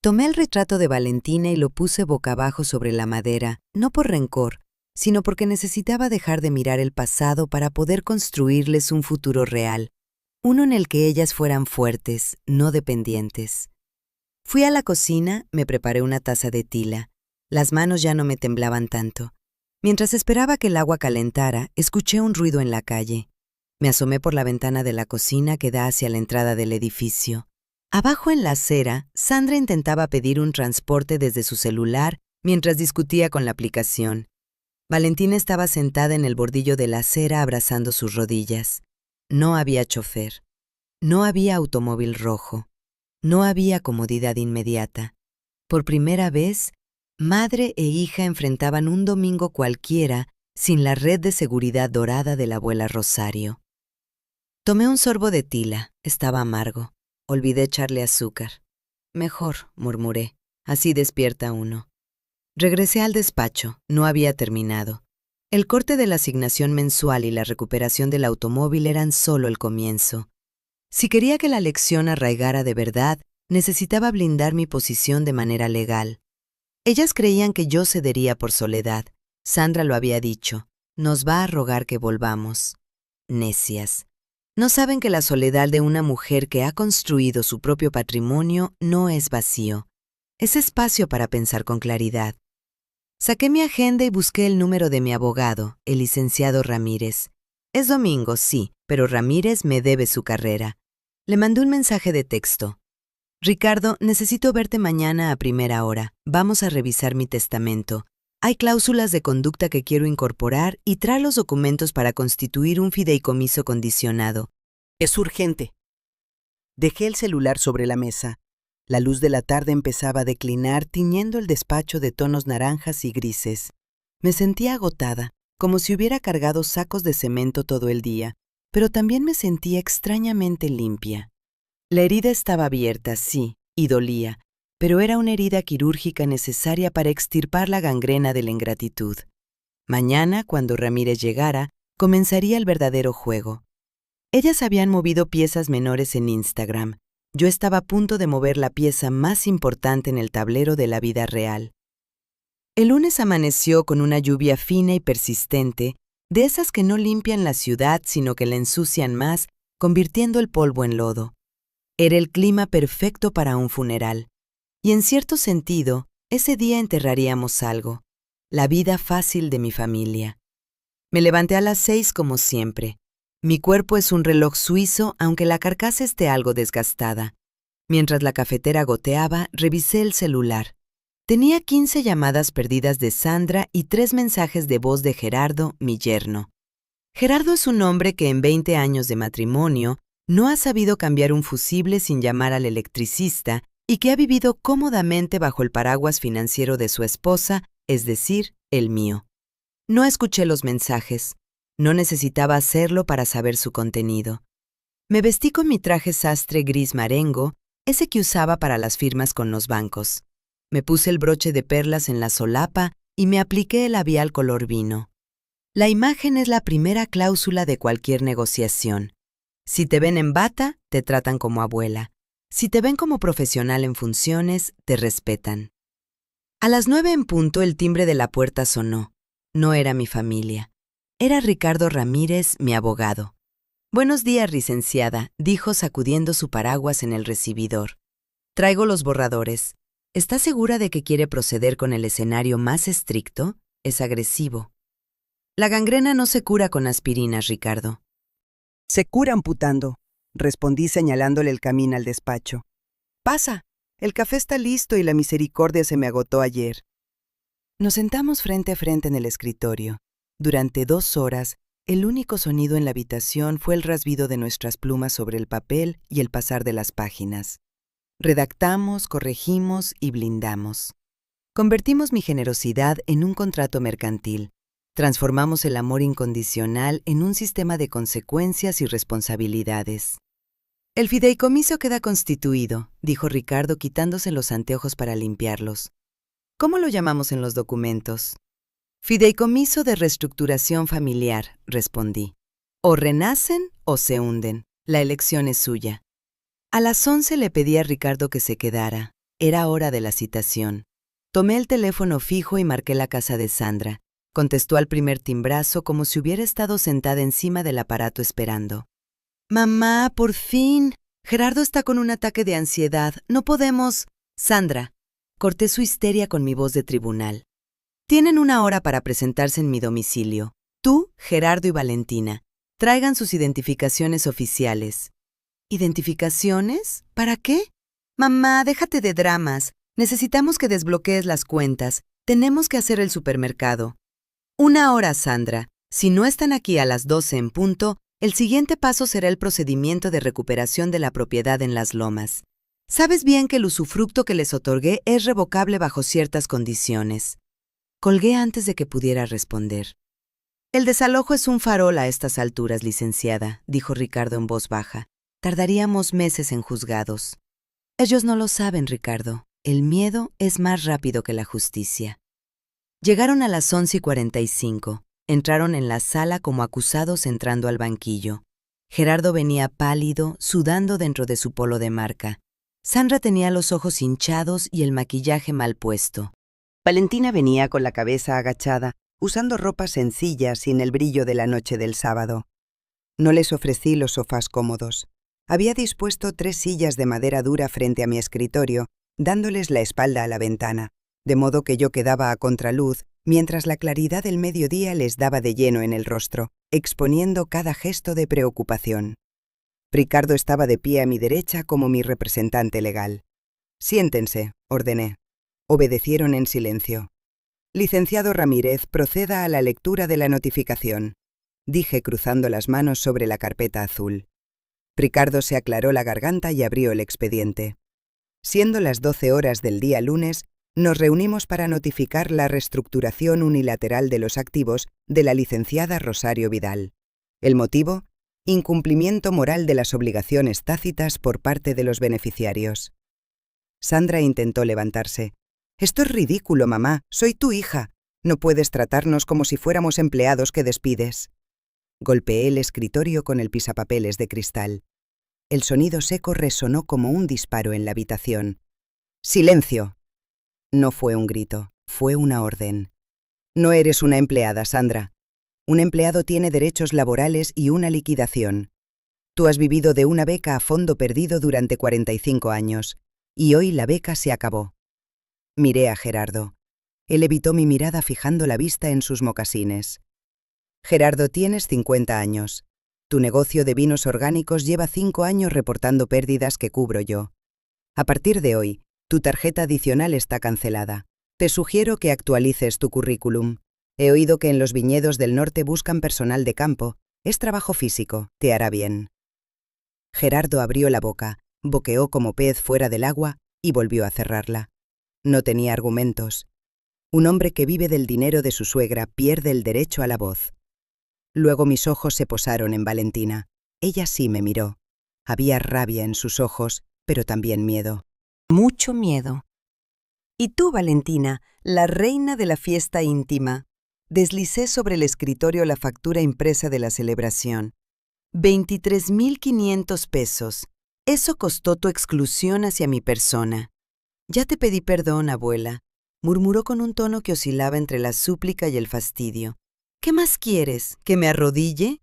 Tomé el retrato de Valentina y lo puse boca abajo sobre la madera, no por rencor, sino porque necesitaba dejar de mirar el pasado para poder construirles un futuro real, uno en el que ellas fueran fuertes, no dependientes. Fui a la cocina, me preparé una taza de tila. Las manos ya no me temblaban tanto. Mientras esperaba que el agua calentara, escuché un ruido en la calle. Me asomé por la ventana de la cocina que da hacia la entrada del edificio. Abajo en la acera, Sandra intentaba pedir un transporte desde su celular mientras discutía con la aplicación. Valentina estaba sentada en el bordillo de la acera abrazando sus rodillas. No había chofer. No había automóvil rojo. No había comodidad inmediata. Por primera vez, madre e hija enfrentaban un domingo cualquiera sin la red de seguridad dorada de la abuela Rosario. Tomé un sorbo de tila. Estaba amargo. Olvidé echarle azúcar. Mejor, murmuré. Así despierta uno. Regresé al despacho. No había terminado. El corte de la asignación mensual y la recuperación del automóvil eran solo el comienzo. Si quería que la lección arraigara de verdad, necesitaba blindar mi posición de manera legal. Ellas creían que yo cedería por soledad. Sandra lo había dicho. Nos va a rogar que volvamos. Necias. No saben que la soledad de una mujer que ha construido su propio patrimonio no es vacío. Es espacio para pensar con claridad. Saqué mi agenda y busqué el número de mi abogado, el licenciado Ramírez. Es domingo, sí, pero Ramírez me debe su carrera. Le mandé un mensaje de texto. Ricardo, necesito verte mañana a primera hora. Vamos a revisar mi testamento. Hay cláusulas de conducta que quiero incorporar y trae los documentos para constituir un fideicomiso condicionado. Es urgente. Dejé el celular sobre la mesa. La luz de la tarde empezaba a declinar, tiñendo el despacho de tonos naranjas y grises. Me sentía agotada, como si hubiera cargado sacos de cemento todo el día, pero también me sentía extrañamente limpia. La herida estaba abierta, sí, y dolía, pero era una herida quirúrgica necesaria para extirpar la gangrena de la ingratitud. Mañana, cuando Ramírez llegara, comenzaría el verdadero juego. Ellas habían movido piezas menores en Instagram. Yo estaba a punto de mover la pieza más importante en el tablero de la vida real. El lunes amaneció con una lluvia fina y persistente, de esas que no limpian la ciudad, sino que la ensucian más, convirtiendo el polvo en lodo. Era el clima perfecto para un funeral. Y en cierto sentido, ese día enterraríamos algo, la vida fácil de mi familia. Me levanté a las 6 como siempre. Mi cuerpo es un reloj suizo, aunque la carcasa esté algo desgastada. Mientras la cafetera goteaba, revisé el celular. Tenía 15 llamadas perdidas de Sandra y 3 mensajes de voz de Gerardo, mi yerno. Gerardo es un hombre que en 20 años de matrimonio no ha sabido cambiar un fusible sin llamar al electricista y que ha vivido cómodamente bajo el paraguas financiero de su esposa, es decir, el mío. No escuché los mensajes. No necesitaba hacerlo para saber su contenido. Me vestí con mi traje sastre gris marengo, ese que usaba para las firmas con los bancos. Me puse el broche de perlas en la solapa y me apliqué el labial color vino. La imagen es la primera cláusula de cualquier negociación. Si te ven en bata, te tratan como abuela. Si te ven como profesional en funciones, te respetan. A las 9 en punto el timbre de la puerta sonó. No era mi familia. Era Ricardo Ramírez, mi abogado. «Buenos días, licenciada», dijo sacudiendo su paraguas en el recibidor. «Traigo los borradores. ¿Está segura de que quiere proceder con el escenario más estricto? Es agresivo». «La gangrena no se cura con aspirinas, Ricardo». Se cura amputando. respondí señalándole el camino al despacho. Pasa, el café está listo y la misericordia se me agotó ayer. Nos sentamos frente a frente en el escritorio. Durante 2 horas, el único sonido en la habitación fue el rasbido de nuestras plumas sobre el papel y el pasar de las páginas. Redactamos, corregimos y blindamos. Convertimos mi generosidad en un contrato mercantil. Transformamos el amor incondicional en un sistema de consecuencias y responsabilidades. El fideicomiso queda constituido, dijo Ricardo quitándose los anteojos para limpiarlos. ¿Cómo lo llamamos en los documentos? Fideicomiso de reestructuración familiar, respondí. O renacen o se hunden. La elección es suya. A las 11 le pedí a Ricardo que se quedara. Era hora de la citación. Tomé el teléfono fijo y marqué la casa de Sandra. Contestó al primer timbrazo como si hubiera estado sentada encima del aparato esperando. «Mamá, por fin. Gerardo está con un ataque de ansiedad. No podemos...» «Sandra», corté su histeria con mi voz de tribunal. «Tienen 1 hora para presentarse en mi domicilio. Tú, Gerardo y Valentina. Traigan sus identificaciones oficiales». ¿Identificaciones? ¿Para qué? «Mamá, déjate de dramas. Necesitamos que desbloquees las cuentas. Tenemos que hacer el supermercado». 1 hora, Sandra. Si no están aquí a las 12 en punto, el siguiente paso será el procedimiento de recuperación de la propiedad en Las Lomas. Sabes bien que el usufructo que les otorgué es revocable bajo ciertas condiciones. Colgué antes de que pudiera responder. El desalojo es un farol a estas alturas, licenciada, dijo Ricardo en voz baja. Tardaríamos meses en juzgados. Ellos no lo saben, Ricardo. El miedo es más rápido que la justicia. Llegaron a las 11:45. Entraron en la sala como acusados entrando al banquillo. Gerardo venía pálido, sudando dentro de su polo de marca. Sandra tenía los ojos hinchados y el maquillaje mal puesto. Valentina venía con la cabeza agachada, usando ropa sencilla sin el brillo de la noche del sábado. No les ofrecí los sofás cómodos. Había dispuesto 3 sillas de madera dura frente a mi escritorio, dándoles la espalda a la ventana, de modo que yo quedaba a contraluz, mientras la claridad del mediodía les daba de lleno en el rostro, exponiendo cada gesto de preocupación. Ricardo estaba de pie a mi derecha como mi representante legal. «Siéntense», ordené. Obedecieron en silencio. «Licenciado Ramírez, proceda a la lectura de la notificación», dije cruzando las manos sobre la carpeta azul. Ricardo se aclaró la garganta y abrió el expediente. Siendo las 12 horas del día lunes, nos reunimos para notificar la reestructuración unilateral de los activos de la licenciada Rosario Vidal. El motivo: incumplimiento moral de las obligaciones tácitas por parte de los beneficiarios. Sandra intentó levantarse. «Esto es ridículo, mamá. Soy tu hija. No puedes tratarnos como si fuéramos empleados que despides». Golpeé el escritorio con el pisapapeles de cristal. El sonido seco resonó como un disparo en la habitación. «¡Silencio!». No fue un grito, fue una orden. «No eres una empleada, Sandra. Un empleado tiene derechos laborales y una liquidación. Tú has vivido de una beca a fondo perdido durante 45 años, y hoy la beca se acabó». Miré a Gerardo. Él evitó mi mirada fijando la vista en sus mocasines. «Gerardo, tienes 50 años. Tu negocio de vinos orgánicos lleva 5 años reportando pérdidas que cubro yo. A partir de hoy, tu tarjeta adicional está cancelada. Te sugiero que actualices tu currículum. He oído que en los viñedos del norte buscan personal de campo. Es trabajo físico, te hará bien». Gerardo abrió la boca, boqueó como pez fuera del agua y volvió a cerrarla. No tenía argumentos. Un hombre que vive del dinero de su suegra pierde el derecho a la voz. Luego mis ojos se posaron en Valentina. Ella sí me miró. Había rabia en sus ojos, pero también miedo. Mucho miedo. «Y tú, Valentina, la reina de la fiesta íntima». Deslicé sobre el escritorio la factura impresa de la celebración. 23,500 pesos. Eso costó tu exclusión hacia mi persona. «Ya te pedí perdón, abuela», murmuró con un tono que oscilaba entre la súplica y el fastidio. «¿Qué más quieres? ¿Que me arrodille?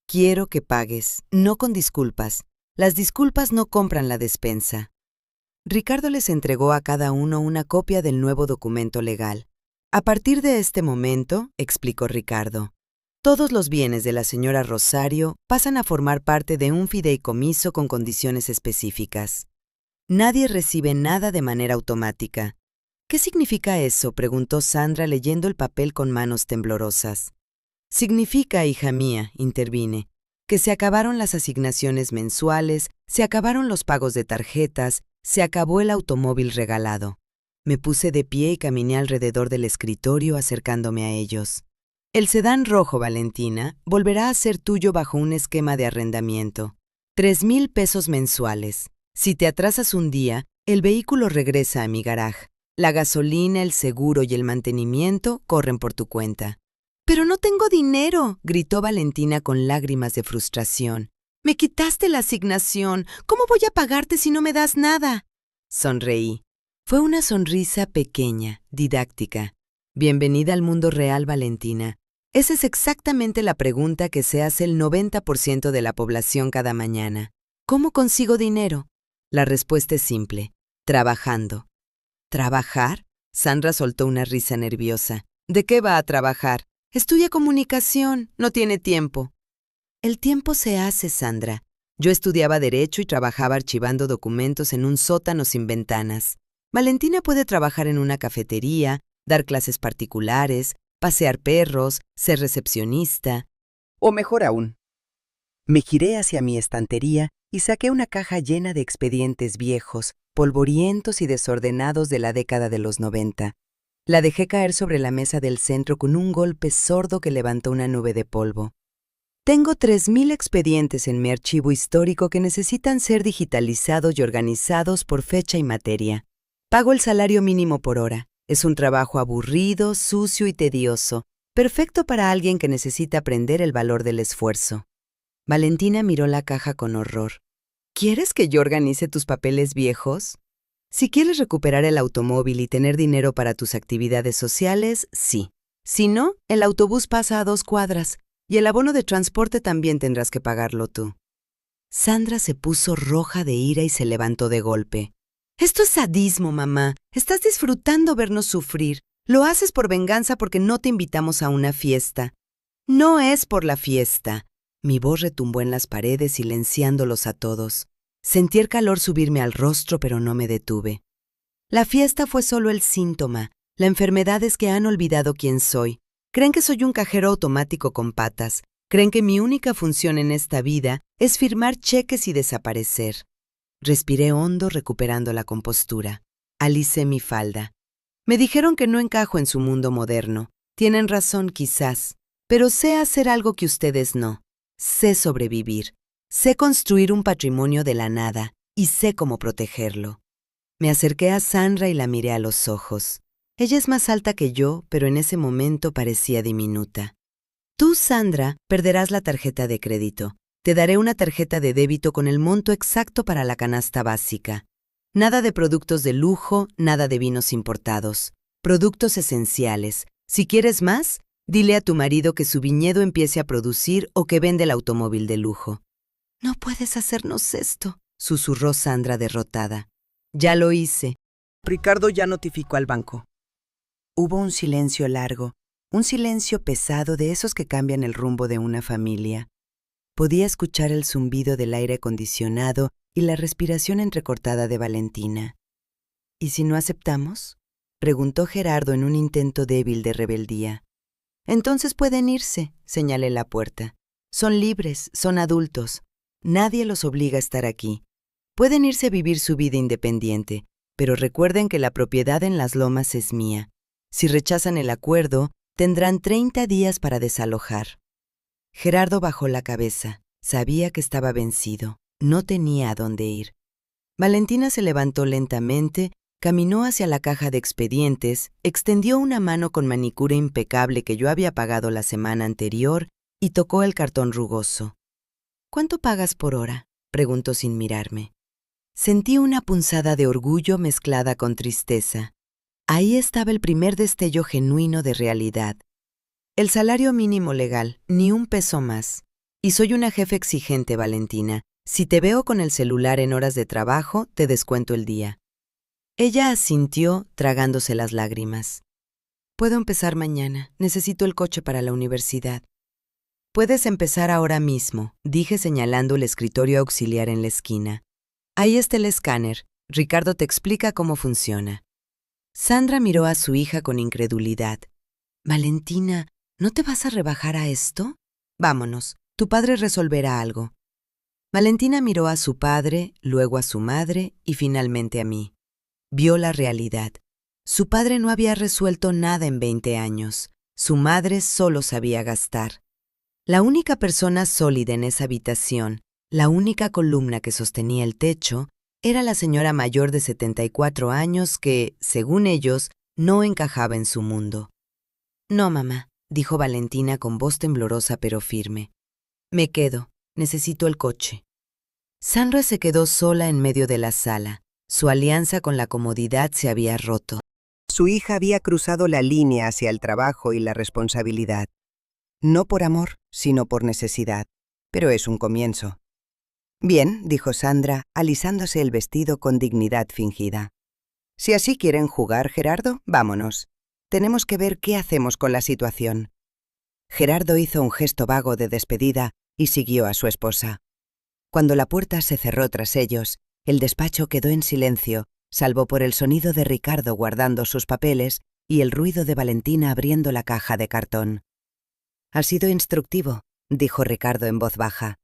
Quiero que pagues, no con disculpas. Las disculpas no compran la despensa». Ricardo les entregó a cada uno una copia del nuevo documento legal. «A partir de este momento», explicó Ricardo, Todos los bienes de la señora Rosario pasan a formar parte de un fideicomiso con condiciones específicas. Nadie recibe nada de manera automática. ¿Qué significa eso?, preguntó Sandra leyendo el papel con manos temblorosas. Significa, hija mía, intervine, que se acabaron las asignaciones mensuales, se acabaron los pagos de tarjetas, se acabó el automóvil regalado. Me puse de pie y caminé alrededor del escritorio acercándome a ellos. El sedán rojo, Valentina, volverá a ser tuyo bajo un esquema de arrendamiento. 3,000 pesos mensuales. Si te atrasas un día, el vehículo regresa a mi garaje. La gasolina, el seguro y el mantenimiento corren por tu cuenta. «¡Pero no tengo dinero!», gritó Valentina con lágrimas de frustración. «Me quitaste la asignación. ¿Cómo voy a pagarte si no me das nada?». Sonreí. Fue una sonrisa pequeña, didáctica. «Bienvenida al mundo real, Valentina. Esa es exactamente la pregunta que se hace el 90% de la población cada mañana. ¿Cómo consigo dinero?». La respuesta es simple: trabajando. ¿Trabajar? Sandra soltó una risa nerviosa. ¿De qué va a trabajar? Estudia comunicación, no tiene tiempo. El tiempo se hace, Sandra. Yo estudiaba Derecho y trabajaba archivando documentos en un sótano sin ventanas. Valentina puede trabajar en una cafetería, dar clases particulares, pasear perros, ser recepcionista. O mejor aún. Me giré hacia mi estantería y saqué una caja llena de expedientes viejos, polvorientos y desordenados de la década de los 90. La dejé caer sobre la mesa del centro con un golpe sordo que levantó una nube de polvo. Tengo 3,000 expedientes en mi archivo histórico que necesitan ser digitalizados y organizados por fecha y materia. Pago el salario mínimo por hora. Es un trabajo aburrido, sucio y tedioso, perfecto para alguien que necesita aprender el valor del esfuerzo. Valentina miró la caja con horror. ¿Quieres que yo organice tus papeles viejos? Si quieres recuperar el automóvil y tener dinero para tus actividades sociales, sí. Si no, el autobús pasa a 2 cuadras y el abono de transporte también tendrás que pagarlo tú. Sandra se puso roja de ira y se levantó de golpe. Esto es sadismo, mamá. Estás disfrutando vernos sufrir. Lo haces por venganza porque no te invitamos a una fiesta. No es por la fiesta. Mi voz retumbó en las paredes silenciándolos a todos. Sentí el calor subirme al rostro, pero no me detuve. La fiesta fue solo el síntoma. La enfermedad es que han olvidado quién soy. Creen que soy un cajero automático con patas. Creen que mi única función en esta vida es firmar cheques y desaparecer. Respiré hondo, recuperando la compostura. Alicé mi falda. Me dijeron que no encajo en su mundo moderno. Tienen razón, quizás. Pero sé hacer algo que ustedes no. Sé sobrevivir. Sé construir un patrimonio de la nada y sé cómo protegerlo. Me acerqué a Sandra y la miré a los ojos. Ella es más alta que yo, pero en ese momento parecía diminuta. Tú, Sandra, perderás la tarjeta de crédito. Te daré una tarjeta de débito con el monto exacto para la canasta básica. Nada de productos de lujo, nada de vinos importados. Productos esenciales. Si quieres más, dile a tu marido que su viñedo empiece a producir o que vende el automóvil de lujo. «No puedes hacernos esto», susurró Sandra derrotada. «Ya lo hice. Ricardo ya notificó al banco». Hubo un silencio largo, un silencio pesado de esos que cambian el rumbo de una familia. Podía escuchar el zumbido del aire acondicionado y la respiración entrecortada de Valentina. «¿Y si no aceptamos?», preguntó Gerardo en un intento débil de rebeldía. «Entonces pueden irse», señalé la puerta. «Son libres, son adultos. Nadie los obliga a estar aquí. Pueden irse a vivir su vida independiente, pero recuerden que la propiedad en las lomas es mía. Si rechazan el acuerdo, tendrán 30 días para desalojar». Gerardo bajó la cabeza. Sabía que estaba vencido. No tenía a dónde ir. Valentina se levantó lentamente, caminó hacia la caja de expedientes, extendió una mano con manicura impecable que yo había pagado la semana anterior y tocó el cartón rugoso. «¿Cuánto pagas por hora?», preguntó sin mirarme. Sentí una punzada de orgullo mezclada con tristeza. Ahí estaba el primer destello genuino de realidad. El salario mínimo legal, ni un peso más. Y soy una jefe exigente, Valentina. Si te veo con el celular en horas de trabajo, te descuento el día. Ella asintió, tragándose las lágrimas. «Puedo empezar mañana. Necesito el coche para la universidad». Puedes empezar ahora mismo, dije señalando el escritorio auxiliar en la esquina. Ahí está el escáner. Ricardo te explica cómo funciona. Sandra miró a su hija con incredulidad. Valentina, ¿no te vas a rebajar a esto? Vámonos, tu padre resolverá algo. Valentina miró a su padre, luego a su madre y finalmente a mí. Vio la realidad. Su padre no había resuelto nada en 20 años. Su madre solo sabía gastar. La única persona sólida en esa habitación, la única columna que sostenía el techo, era la señora mayor de 74 años que, según ellos, no encajaba en su mundo. No, mamá, dijo Valentina con voz temblorosa pero firme. Me quedo, necesito el coche. Sandra se quedó sola en medio de la sala. Su alianza con la comodidad se había roto. Su hija había cruzado la línea hacia el trabajo y la responsabilidad. No por amor, sino por necesidad. Pero es un comienzo. Bien, dijo Sandra, alisándose el vestido con dignidad fingida. Si así quieren jugar, Gerardo, vámonos. Tenemos que ver qué hacemos con la situación. Gerardo hizo un gesto vago de despedida y siguió a su esposa. Cuando la puerta se cerró tras ellos, el despacho quedó en silencio, salvo por el sonido de Ricardo guardando sus papeles y el ruido de Valentina abriendo la caja de cartón. Ha sido instructivo, dijo Ricardo en voz baja.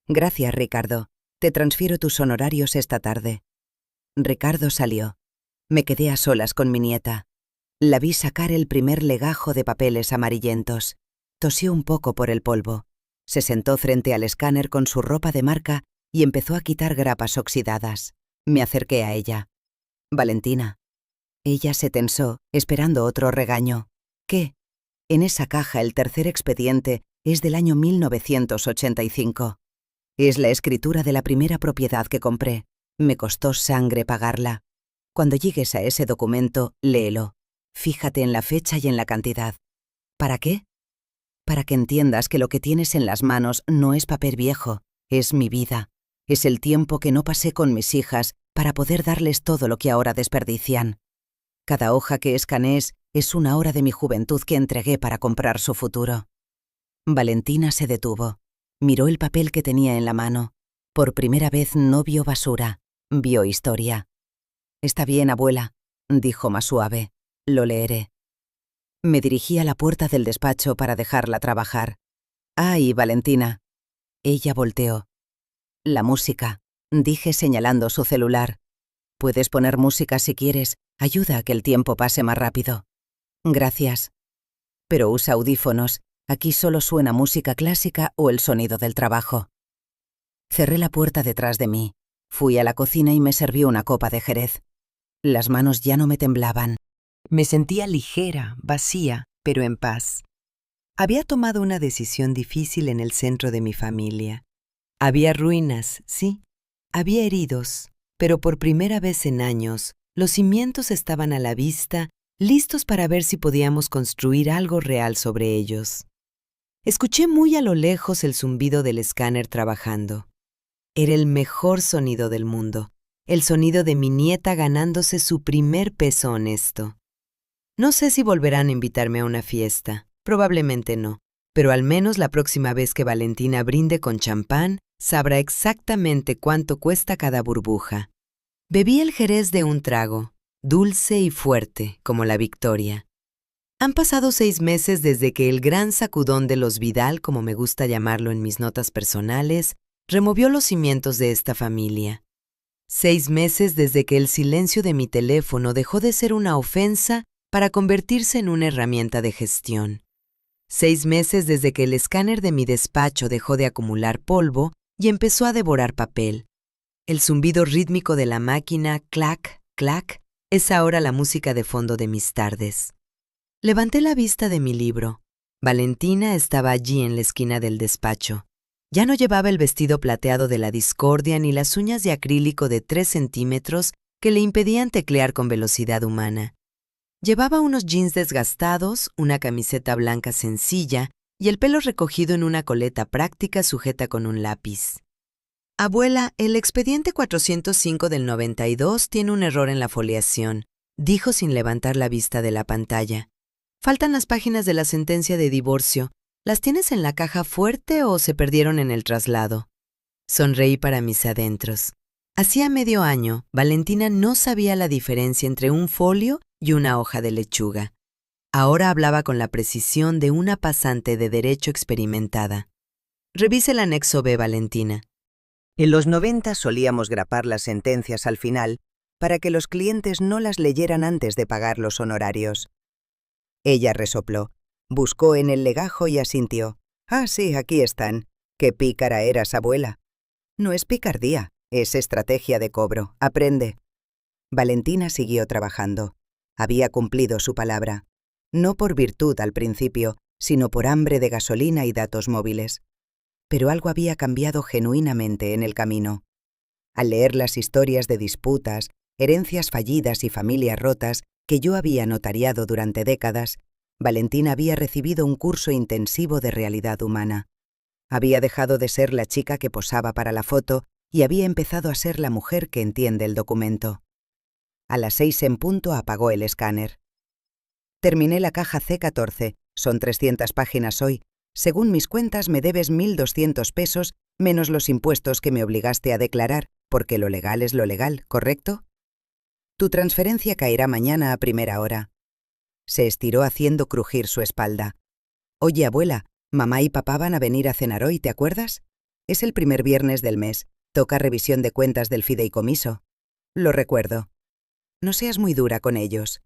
Gracias, Ricardo. Te transfiero tus honorarios esta tarde. Ricardo salió. Me quedé a solas con mi nieta. La vi sacar el primer legajo de papeles amarillentos. Tosió un poco por el polvo. Se sentó frente al escáner con su ropa de marca y empezó a quitar grapas oxidadas. Me acerqué a ella. Valentina. Ella se tensó, esperando otro regaño. ¿Qué? En esa caja el tercer expediente es del año 1985. Es la escritura de la primera propiedad que compré. Me costó sangre pagarla. Cuando llegues a ese documento, léelo. Fíjate en la fecha y en la cantidad. ¿Para qué? Para que entiendas que lo que tienes en las manos no es papel viejo, es mi vida. Es el tiempo que no pasé con mis hijas para poder darles todo lo que ahora desperdician. Cada hoja que escanees es una hora de mi juventud que entregué para comprar su futuro. Valentina se detuvo. Miró el papel que tenía en la mano. Por primera vez no vio basura, vio historia. Está bien, abuela, dijo más suave. Lo leeré. Me dirigí a la puerta del despacho para dejarla trabajar. ¡Ay, Valentina! Ella volteó. La música, dije señalando su celular. Puedes poner música si quieres, ayuda a que el tiempo pase más rápido. Gracias. Pero usa audífonos, aquí solo suena música clásica o el sonido del trabajo. Cerré la puerta detrás de mí. Fui a la cocina y me serví una copa de jerez. Las manos ya no me temblaban. Me sentía ligera, vacía, pero en paz. Había tomado una decisión difícil en el centro de mi familia. Había ruinas, sí. Había heridos, pero por primera vez en años, los cimientos estaban a la vista, listos para ver si podíamos construir algo real sobre ellos. Escuché muy a lo lejos el zumbido del escáner trabajando. Era el mejor sonido del mundo, el sonido de mi nieta ganándose su primer peso honesto. No sé si volverán a invitarme a una fiesta, probablemente no, pero al menos la próxima vez que Valentina brinde con champán, sabrá exactamente cuánto cuesta cada burbuja. Bebí el jerez de un trago, dulce y fuerte, como la victoria. Han pasado 6 meses desde que el gran sacudón de los Vidal, como me gusta llamarlo en mis notas personales, removió los cimientos de esta familia. 6 meses desde que el silencio de mi teléfono dejó de ser una ofensa para convertirse en una herramienta de gestión. 6 meses desde que el escáner de mi despacho dejó de acumular polvo y empezó a devorar papel. El zumbido rítmico de la máquina, clac, clac, es ahora la música de fondo de mis tardes. Levanté la vista de mi libro. Valentina estaba allí en la esquina del despacho. Ya no llevaba el vestido plateado de la discordia ni las uñas de acrílico de 3 centímetros que le impedían teclear con velocidad humana. Llevaba unos jeans desgastados, una camiseta blanca sencilla y el pelo recogido en una coleta práctica sujeta con un lápiz. Abuela, el expediente 405 del 92 tiene un error en la foliación, dijo sin levantar la vista de la pantalla. Faltan las páginas de la sentencia de divorcio. ¿Las tienes en la caja fuerte o se perdieron en el traslado? Sonreí para mis adentros. Hacía medio año, Valentina no sabía la diferencia entre un folio y una hoja de lechuga. Ahora hablaba con la precisión de una pasante de derecho experimentada. Revise el anexo B, Valentina. En los 90 solíamos grapar las sentencias al final para que los clientes no las leyeran antes de pagar los honorarios. Ella resopló, buscó en el legajo y asintió. Ah, sí, aquí están. Qué pícara eras, abuela. No es picardía, es estrategia de cobro. Aprende. Valentina siguió trabajando. Había cumplido su palabra. No por virtud al principio, sino por hambre de gasolina y datos móviles. Pero algo había cambiado genuinamente en el camino. Al leer las historias de disputas, herencias fallidas y familias rotas que yo había notariado durante décadas, Valentina había recibido un curso intensivo de realidad humana. Había dejado de ser la chica que posaba para la foto y había empezado a ser la mujer que entiende el documento. A las 6 en punto apagó el escáner. Terminé la caja C14, son 300 páginas hoy. Según mis cuentas me debes 1.200 pesos menos los impuestos que me obligaste a declarar, porque lo legal es lo legal, ¿correcto? Tu transferencia caerá mañana a primera hora. Se estiró haciendo crujir su espalda. Oye, abuela, mamá y papá van a venir a cenar hoy, ¿te acuerdas? Es el primer viernes del mes, toca revisión de cuentas del fideicomiso. Lo recuerdo. No seas muy dura con ellos.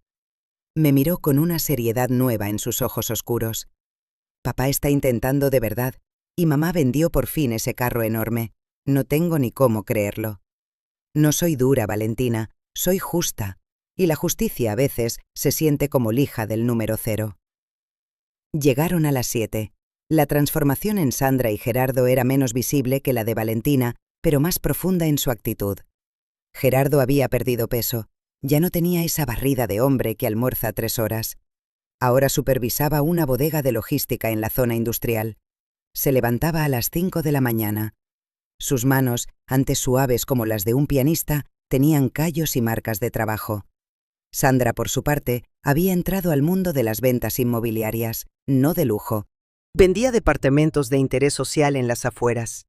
Me miró con una seriedad nueva en sus ojos oscuros. Papá está intentando de verdad, y mamá vendió por fin ese carro enorme. No tengo ni cómo creerlo. No soy dura, Valentina, soy justa, y la justicia a veces se siente como lija del número 0. Llegaron a las 7. La transformación en Sandra y Gerardo era menos visible que la de Valentina, pero más profunda en su actitud. Gerardo había perdido peso. Ya no tenía esa barrida de hombre que almuerza 3 horas. Ahora supervisaba una bodega de logística en la zona industrial. Se levantaba a las 5 de la mañana. Sus manos, antes suaves como las de un pianista, tenían callos y marcas de trabajo. Sandra, por su parte, había entrado al mundo de las ventas inmobiliarias, no de lujo. Vendía departamentos de interés social en las afueras.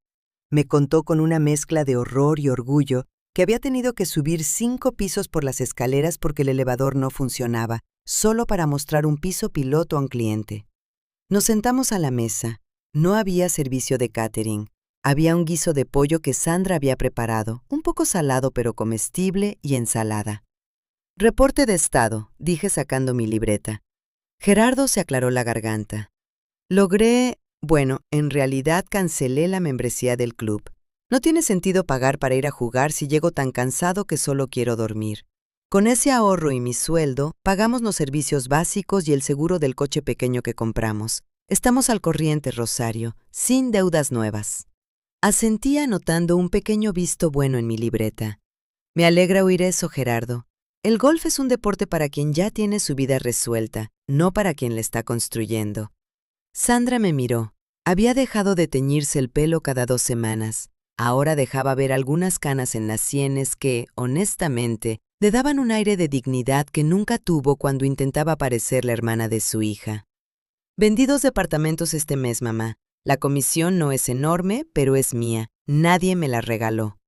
Me contó con una mezcla de horror y orgullo que había tenido que subir 5 pisos por las escaleras porque el elevador no funcionaba, solo para mostrar un piso piloto a un cliente. Nos sentamos a la mesa. No había servicio de catering. Había un guiso de pollo que Sandra había preparado, un poco salado pero comestible, y ensalada. Reporte de estado, dije sacando mi libreta. Gerardo se aclaró la garganta. En realidad cancelé la membresía del club. No tiene sentido pagar para ir a jugar si llego tan cansado que solo quiero dormir. Con ese ahorro y mi sueldo, pagamos los servicios básicos y el seguro del coche pequeño que compramos. Estamos al corriente, Rosario, sin deudas nuevas. Asentí anotando un pequeño visto bueno en mi libreta. Me alegra oír eso, Gerardo. El golf es un deporte para quien ya tiene su vida resuelta, no para quien la está construyendo. Sandra me miró. Había dejado de teñirse el pelo cada 2 semanas. Ahora dejaba ver algunas canas en las sienes que, honestamente, le daban un aire de dignidad que nunca tuvo cuando intentaba parecer la hermana de su hija. Vendí 2 departamentos este mes, mamá. La comisión no es enorme, pero es mía. Nadie me la regaló.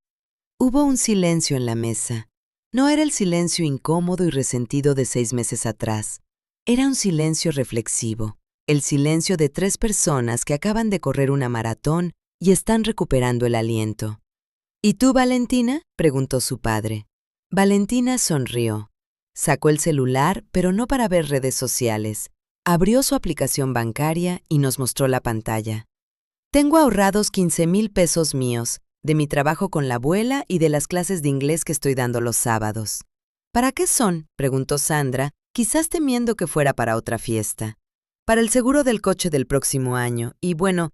Hubo un silencio en la mesa. No era el silencio incómodo y resentido de 6 meses atrás. Era un silencio reflexivo. El silencio de 3 personas que acaban de correr una maratón y están recuperando el aliento. ¿Y tú, Valentina?, preguntó su padre. Valentina sonrió. Sacó el celular, pero no para ver redes sociales. Abrió su aplicación bancaria y nos mostró la pantalla. Tengo ahorrados 15,000 pesos míos, de mi trabajo con la abuela y de las clases de inglés que estoy dando los sábados. ¿Para qué son?, preguntó Sandra, quizás temiendo que fuera para otra fiesta. Para el seguro del coche del próximo año, y bueno,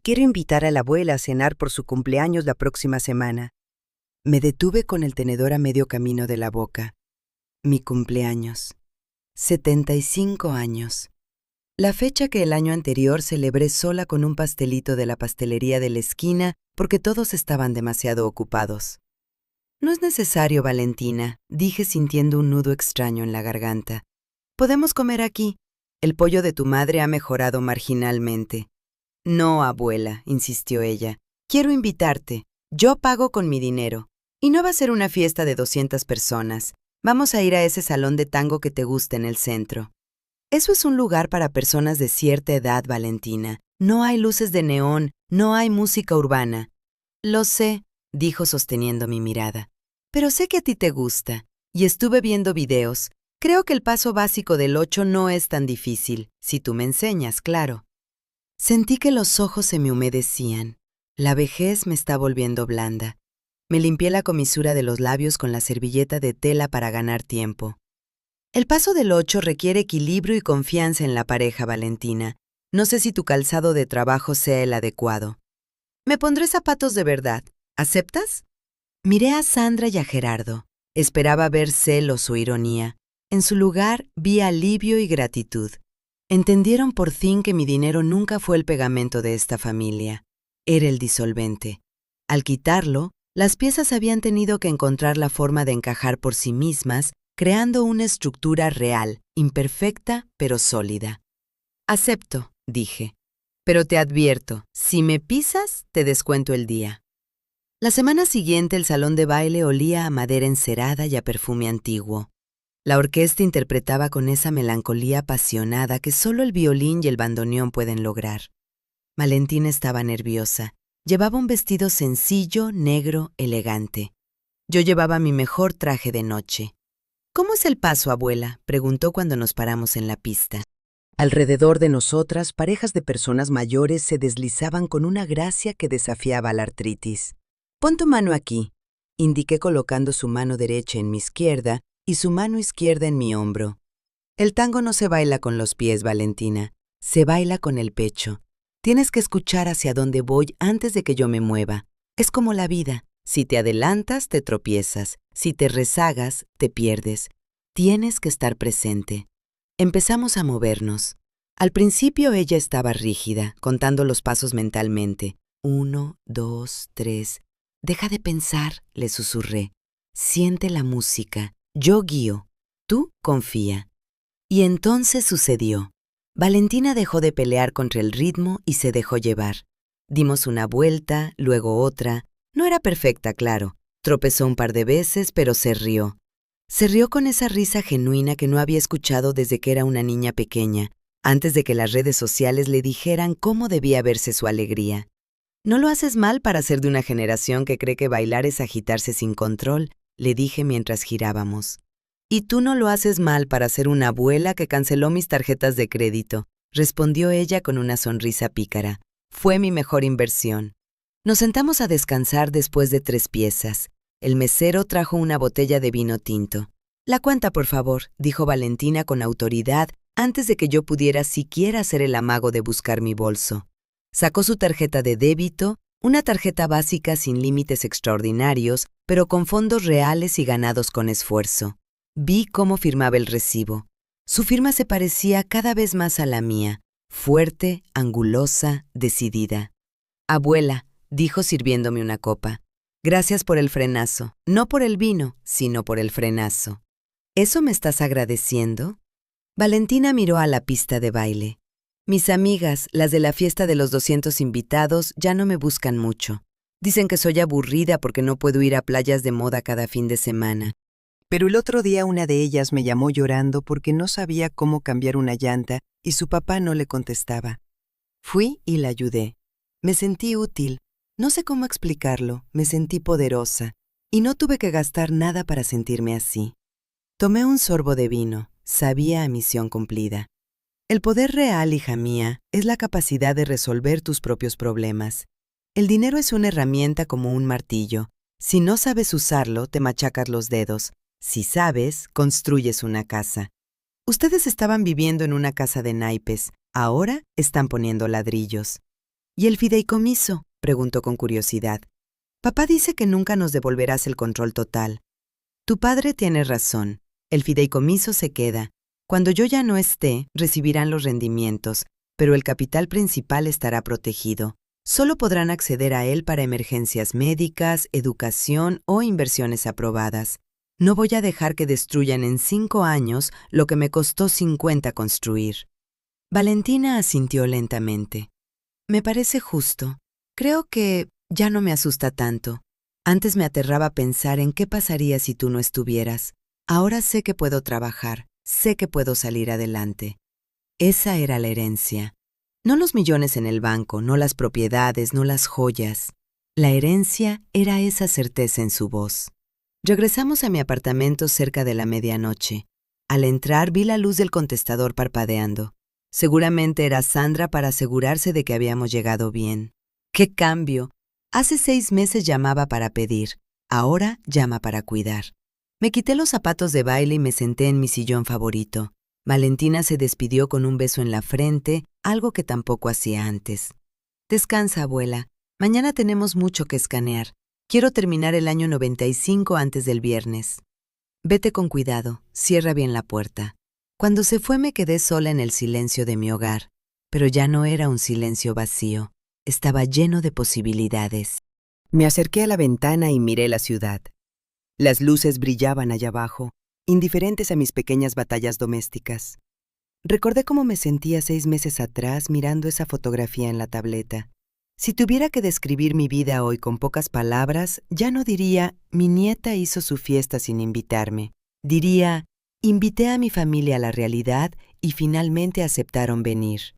quiero invitar a la abuela a cenar por su cumpleaños la próxima semana. Me detuve con el tenedor a medio camino de la boca. Mi cumpleaños. 75 años. La fecha que el año anterior celebré sola con un pastelito de la pastelería de la esquina porque todos estaban demasiado ocupados. No es necesario, Valentina, dije sintiendo un nudo extraño en la garganta. Podemos comer aquí. El pollo de tu madre ha mejorado marginalmente. No, abuela, insistió ella. Quiero invitarte. Yo pago con mi dinero. Y no va a ser una fiesta de 200 personas. Vamos a ir a ese salón de tango que te gusta en el centro. Eso es un lugar para personas de cierta edad, Valentina. No hay luces de neón, no hay música urbana. Lo sé, dijo sosteniendo mi mirada. Pero sé que a ti te gusta. Y estuve viendo videos. Creo que el paso básico del 8 no es tan difícil, si tú me enseñas, claro. Sentí que los ojos se me humedecían. La vejez me está volviendo blanda. Me limpié la comisura de los labios con la servilleta de tela para ganar tiempo. El paso del 8 requiere equilibrio y confianza en la pareja, Valentina. No sé si tu calzado de trabajo sea el adecuado. Me pondré zapatos de verdad. ¿Aceptas? Miré a Sandra y a Gerardo. Esperaba ver celos o ironía. En su lugar vi alivio y gratitud. Entendieron por fin que mi dinero nunca fue el pegamento de esta familia. Era el disolvente. Al quitarlo, las piezas habían tenido que encontrar la forma de encajar por sí mismas, creando una estructura real, imperfecta pero sólida. Acepto, dije. Pero te advierto, si me pisas, te descuento el día. La semana siguiente el salón de baile olía a madera encerada y a perfume antiguo. La orquesta interpretaba con esa melancolía apasionada que solo el violín y el bandoneón pueden lograr. Valentina estaba nerviosa. Llevaba un vestido sencillo, negro, elegante. Yo llevaba mi mejor traje de noche. ¿Cómo es el paso, abuela?, preguntó cuando nos paramos en la pista. Alrededor de nosotras, parejas de personas mayores se deslizaban con una gracia que desafiaba la artritis. Pon tu mano aquí, indiqué colocando su mano derecha en mi izquierda y su mano izquierda en mi hombro. El tango no se baila con los pies, Valentina, se baila con el pecho. Tienes que escuchar hacia dónde voy antes de que yo me mueva. Es como la vida. Si te adelantas, te tropiezas. Si te rezagas, te pierdes. Tienes que estar presente. Empezamos a movernos. Al principio ella estaba rígida, contando los pasos mentalmente. 1, 2, 3. Deja de pensar, le susurré. Siente la música. Yo guío. Tú confía. Y entonces sucedió. Valentina dejó de pelear contra el ritmo y se dejó llevar. Dimos una vuelta, luego otra. No era perfecta, claro. Tropezó un par de veces, pero se rió. Se rió con esa risa genuina que no había escuchado desde que era una niña pequeña, antes de que las redes sociales le dijeran cómo debía verse su alegría. No lo haces mal para ser de una generación que cree que bailar es agitarse sin control, le dije mientras girábamos. Y tú no lo haces mal para ser una abuela que canceló mis tarjetas de crédito, respondió ella con una sonrisa pícara. Fue mi mejor inversión. Nos sentamos a descansar después de 3 piezas. El mesero trajo una botella de vino tinto. La cuenta, por favor, dijo Valentina con autoridad antes de que yo pudiera siquiera hacer el amago de buscar mi bolso. Sacó su tarjeta de débito, una tarjeta básica sin límites extraordinarios, pero con fondos reales y ganados con esfuerzo. Vi cómo firmaba el recibo. Su firma se parecía cada vez más a la mía, fuerte, angulosa, decidida. Abuela, dijo sirviéndome una copa. Gracias por el frenazo, no por el vino, sino por el frenazo. ¿Eso me estás agradeciendo? Valentina miró a la pista de baile. Mis amigas, las de la fiesta de los 200 invitados, ya no me buscan mucho. Dicen que soy aburrida porque no puedo ir a playas de moda cada fin de semana. Pero el otro día una de ellas me llamó llorando porque no sabía cómo cambiar una llanta y su papá no le contestaba. Fui y la ayudé. Me sentí útil. No sé cómo explicarlo, me sentí poderosa. Y no tuve que gastar nada para sentirme así. Tomé un sorbo de vino. Sabía a misión cumplida. El poder real, hija mía, es la capacidad de resolver tus propios problemas. El dinero es una herramienta como un martillo. Si no sabes usarlo, te machacas los dedos. Si sabes, construyes una casa. Ustedes estaban viviendo en una casa de naipes. Ahora están poniendo ladrillos. ¿Y el fideicomiso?, preguntó con curiosidad. Papá dice que nunca nos devolverás el control total. Tu padre tiene razón. El fideicomiso se queda. Cuando yo ya no esté, recibirán los rendimientos, pero el capital principal estará protegido. Solo podrán acceder a él para emergencias médicas, educación o inversiones aprobadas. No voy a dejar que destruyan en 5 años lo que me costó 50 construir. Valentina asintió lentamente. Me parece justo. Creo que ya no me asusta tanto. Antes me aterraba pensar en qué pasaría si tú no estuvieras. Ahora sé que puedo trabajar, sé que puedo salir adelante. Esa era la herencia. No los millones en el banco, no las propiedades, no las joyas. La herencia era esa certeza en su voz. Regresamos a mi apartamento cerca de la medianoche. Al entrar vi la luz del contestador parpadeando. Seguramente era Sandra para asegurarse de que habíamos llegado bien. ¡Qué cambio! Hace 6 meses llamaba para pedir, ahora llama para cuidar. Me quité los zapatos de baile y me senté en mi sillón favorito. Valentina se despidió con un beso en la frente, algo que tampoco hacía antes. Descansa, abuela. Mañana tenemos mucho que escanear. Quiero terminar el año 95 antes del viernes. Vete con cuidado, cierra bien la puerta. Cuando se fue me quedé sola en el silencio de mi hogar, pero ya no era un silencio vacío, estaba lleno de posibilidades. Me acerqué a la ventana y miré la ciudad. Las luces brillaban allá abajo, indiferentes a mis pequeñas batallas domésticas. Recordé cómo me sentía 6 meses atrás mirando esa fotografía en la tableta. Si tuviera que describir mi vida hoy con pocas palabras, ya no diría, mi nieta hizo su fiesta sin invitarme. Diría, invité a mi familia a la realidad y finalmente aceptaron venir.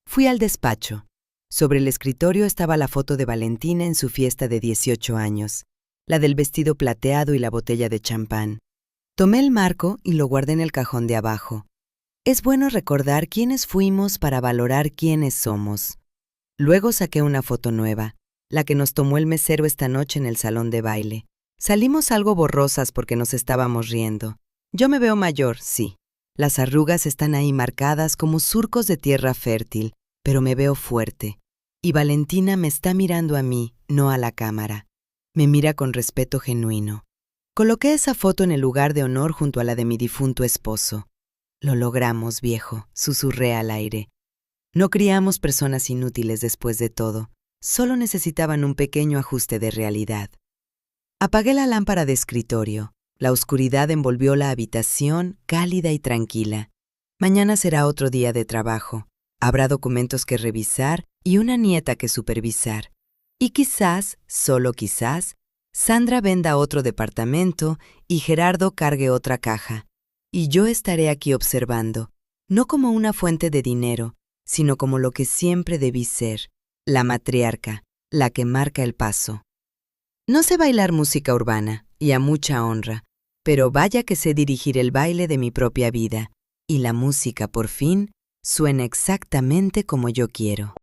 Fui al despacho. Sobre el escritorio estaba la foto de Valentina en su fiesta de 18 años, la del vestido plateado y la botella de champán. Tomé el marco y lo guardé en el cajón de abajo. Es bueno recordar quiénes fuimos para valorar quiénes somos. Luego saqué una foto nueva, la que nos tomó el mesero esta noche en el salón de baile. Salimos algo borrosas porque nos estábamos riendo. Yo me veo mayor, sí. Las arrugas están ahí marcadas como surcos de tierra fértil, pero me veo fuerte. Y Valentina me está mirando a mí, no a la cámara. Me mira con respeto genuino. Coloqué esa foto en el lugar de honor junto a la de mi difunto esposo. Lo logramos, viejo, susurré al aire. No criamos personas inútiles después de todo. Solo necesitaban un pequeño ajuste de realidad. Apagué la lámpara de escritorio. La oscuridad envolvió la habitación, cálida y tranquila. Mañana será otro día de trabajo. Habrá documentos que revisar y una nieta que supervisar. Y quizás, solo quizás, Sandra venda otro departamento y Gerardo cargue otra caja. Y yo estaré aquí observando, no como una fuente de dinero, sino como lo que siempre debí ser, la matriarca, la que marca el paso. No sé bailar música urbana, y a mucha honra, pero vaya que sé dirigir el baile de mi propia vida, y la música, por fin, suena exactamente como yo quiero.